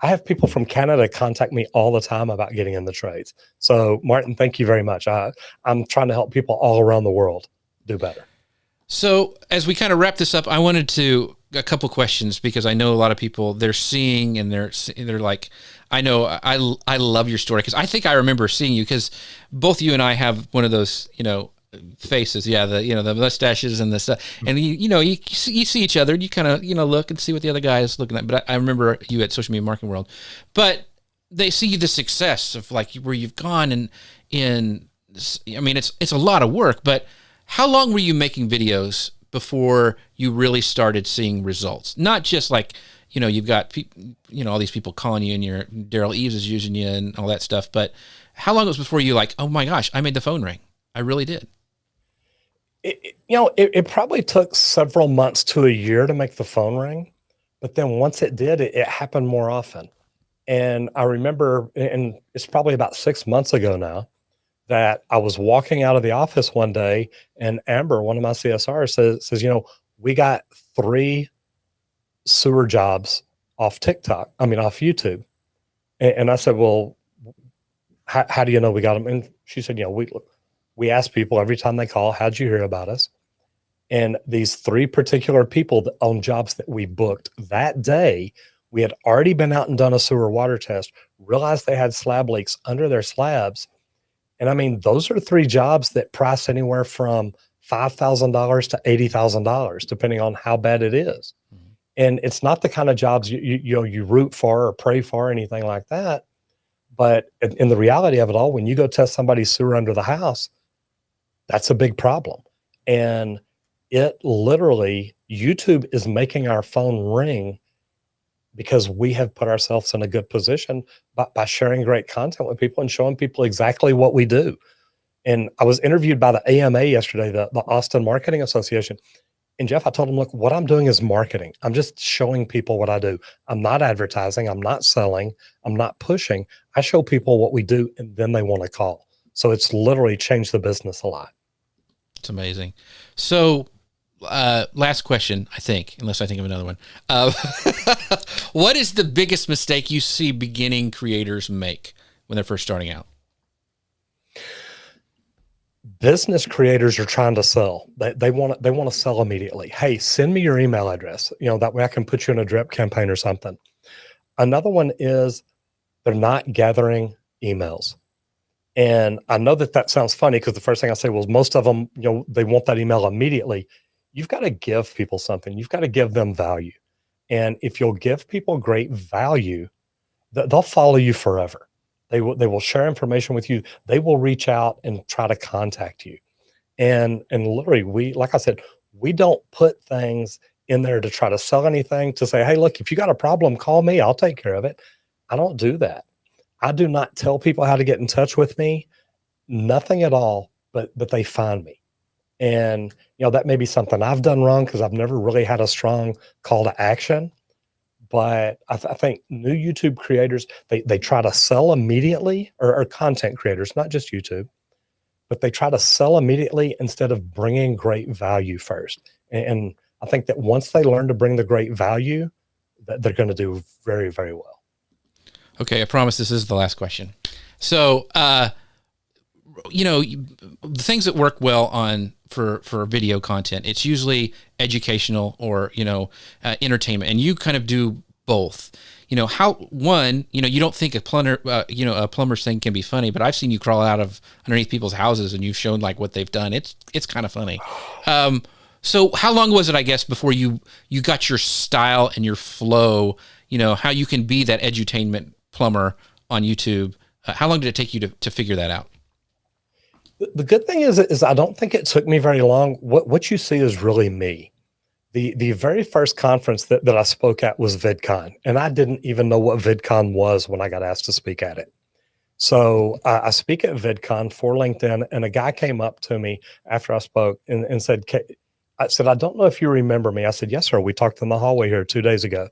C: I have people from Canada contact me all the time about getting in the trades. So Martin, thank you very much. I'm trying to help people all around the world do better.
A: So as we kind of wrap this up, I wanted a couple questions because I know a lot of people they're seeing and they're like, I know I love your story because I think I remember seeing you because both you and I have one of those, faces. Yeah. The mustaches and the stuff. And you see each other and you kind of, look and see what the other guy is looking at. But I remember you at Social Media Marketing World, but they see the success of like where you've gone and it's a lot of work, but how long were you making videos before you really started seeing results? Not just like, you've got all these people calling you and your Daryl Eves is using you and all that stuff. But how long was before you like, oh my gosh, I made the phone ring. I really did.
C: It probably took several months to a year to make the phone ring, but then once it did, it happened more often. And I remember, and it's probably about 6 months ago now, that I was walking out of the office one day and Amber, one of my CSRs says, we got 3 sewer jobs off YouTube. And I said, well, how do you know we got them? And she said, we ask people every time they call, how'd you hear about us? And these 3 particular people that own jobs that we booked that day, we had already been out and done a sewer water test, realized they had slab leaks under their slabs. And those are 3 jobs that price anywhere from $5,000 to $80,000, depending on how bad it is. And it's not the kind of jobs you root for or pray for or anything like that. But in the reality of it all, when you go test somebody's sewer under the house, that's a big problem. And it literally, YouTube is making our phone ring because we have put ourselves in a good position by sharing great content with people and showing people exactly what we do. And I was interviewed by the AMA yesterday, the Austin Marketing Association. And Jeff, I told him, look, what I'm doing is marketing. I'm just showing people what I do. I'm not advertising. I'm not selling. I'm not pushing. I show people what we do, and then they want to call. So it's literally changed the business a lot.
A: It's amazing. So last question, I think, unless I think of another one. What is the biggest mistake you see beginning creators make when they're first starting out?
C: Business creators are trying to sell. They want to sell immediately. Hey, send me your email address. That way I can put you in a drip campaign or something. Another one is they're not gathering emails. And I know that sounds funny because the first thing I say was most of them, they want that email immediately. You've got to give people something. You've got to give them value. And if you'll give people great value, they'll follow you forever. They will share information with you. They will reach out and try to contact you. And literally, like I said, we don't put things in there to try to sell anything, to say, hey, look, if you got a problem, call me. I'll take care of it. I don't do that. I do not tell people how to get in touch with me. Nothing at all, but they find me. And, that may be something I've done wrong because I've never really had a strong call to action. But I think new YouTube creators, they try to sell immediately, or content creators, not just YouTube, but they try to sell immediately instead of bringing great value first. And I think that once they learn to bring the great value, that they're going to do very, very well.
A: Okay, I promise this is the last question. So, the things that work well for video content, it's usually educational or, entertainment, and you kind of do both. You don't think a plumber's thing can be funny, but I've seen you crawl out of underneath people's houses and you've shown like what they've done. It's kind of funny. So how long was it, I guess, before you got your style and your flow, how you can be that edutainment plumber on YouTube? How long did it take you to figure that out?
C: The good thing is I don't think it took me very long. What you see is really me. The very first conference that I spoke at was VidCon, and I didn't even know what VidCon was when I got asked to speak at it. So I speak at VidCon for LinkedIn, and a guy came up to me after I spoke and said, I don't know if you remember me. I said, yes, sir. We talked in the hallway here 2 days ago.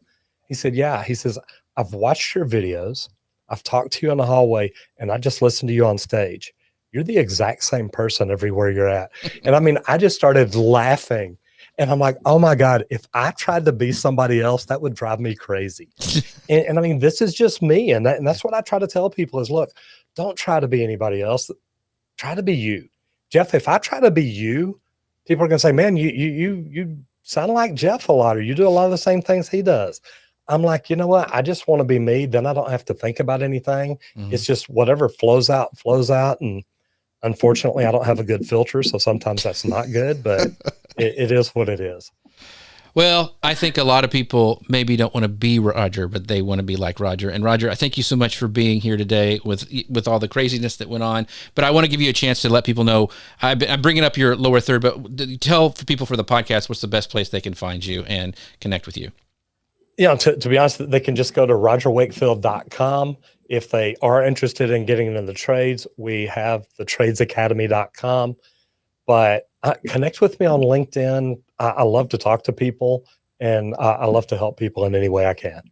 C: He said, yeah. He says, I've watched your videos. I've talked to you in the hallway, and I just listened to you on stage. You're the exact same person everywhere you're at. And I mean, I just started laughing, and I'm like, oh my God, if I tried to be somebody else, that would drive me crazy. and I mean, this is just me. And that's what I try to tell people is, look, don't try to be anybody else. Try to be you. Jeff, if I try to be you, people are going to say, man, you sound like Jeff a lot, or you do a lot of the same things he does. I'm like, you know what? I just want to be me. Then I don't have to think about anything. Mm-hmm. It's just whatever flows out. And unfortunately, I don't have a good filter, so sometimes that's not good, but it is what it is.
A: Well, I think a lot of people maybe don't want to be Roger, but they want to be like Roger. And Roger, I thank you so much for being here today with all the craziness that went on. But I want to give you a chance to let people know. I'm bringing up your lower third, but tell people for the podcast what's the best place they can find you and connect with you.
C: To be honest, they can just go to rogerwakefield.com. If they are interested in getting into the trades, we have the tradesacademy.com. But connect with me on LinkedIn. I love to talk to people, and I love to help people in any way I can.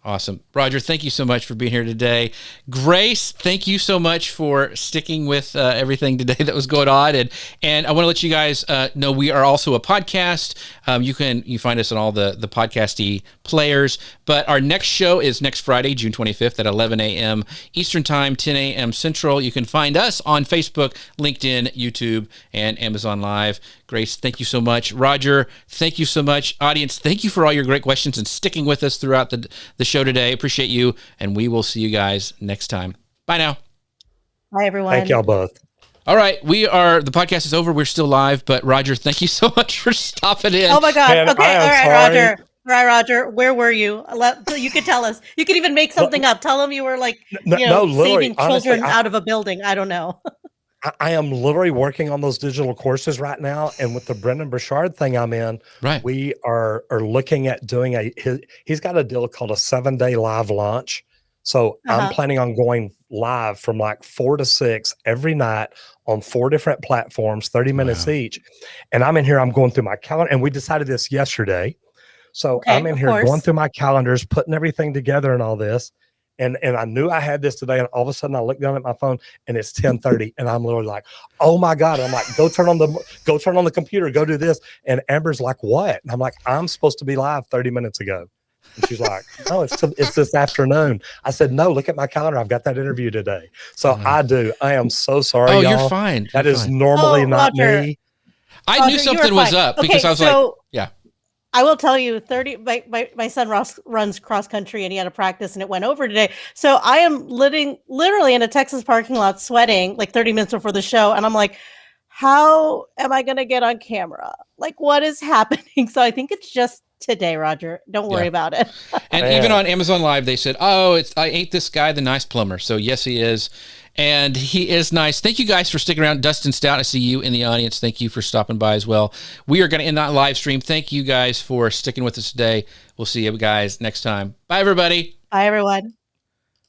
A: Awesome. Roger, thank you so much for being here today. Grace, thank you so much for sticking with everything today that was going on. And I want to let you guys know we are also a podcast. You find us on all the podcasty players. But our next show is next Friday, June 25th at 11 a.m. Eastern Time, 10 a.m. Central. You can find us on Facebook, LinkedIn, YouTube, and Amazon Live. Grace, thank you so much. Roger, thank you so much. Audience, thank you for all your great questions and sticking with us throughout the show today. Appreciate you, and we will see you guys next time. Bye now.
B: Bye, everyone.
C: Thank y'all both.
A: All right, the podcast is over. We're still live, but Roger, thank you so much for stopping in.
B: Oh my God.
C: Man,
B: okay, all right, sorry. Roger. All right, Roger, where were you? You could tell us. You could even make something up. Tell them you were saving children out of a building. I don't know.
C: I am literally working on those digital courses right now. And with the Brendan Burchard thing I'm in,
A: Right.
C: we are looking at doing he's got a deal called a 7-day live launch. So I'm planning on going live from like 4 to 6 every night on 4 different platforms, 30 minutes each. And I'm in here, I'm going through my calendar, and we decided this yesterday. So I'm in here going through my calendars, putting everything together and all this. And I knew I had this today, and all of a sudden I look down at my phone and it's 10:30, and I'm literally like, "Oh my God!" And I'm like, "Go turn on the computer, go do this." And Amber's like, "What?" And I'm like, "I'm supposed to be live 30 minutes ago." And she's like, "No, it's this afternoon." I said, "No, look at my calendar. I've got that interview today." So I am so sorry.
A: Oh,
C: y'all.
A: you're fine.
C: That is normally not me.
A: I knew something was up because I was like, yeah.
B: I will tell you, my son Ross runs cross country, and he had a practice, and it went over today. So I am literally in a Texas parking lot sweating like 30 minutes before the show. And I'm like, how am I going to get on camera? Like, what is happening? So I think it's just today, Roger. Don't worry about it.
A: And even on Amazon Live, they said, "Oh, I ain't this guy the nice plumber." So yes, he is. And he is nice. Thank you guys for sticking around. Dustin Stout, I see you in the audience. Thank you for stopping by as well. We are going to end that live stream. Thank you guys for sticking with us today. We'll see you guys next time. Bye, everybody.
B: Bye, everyone.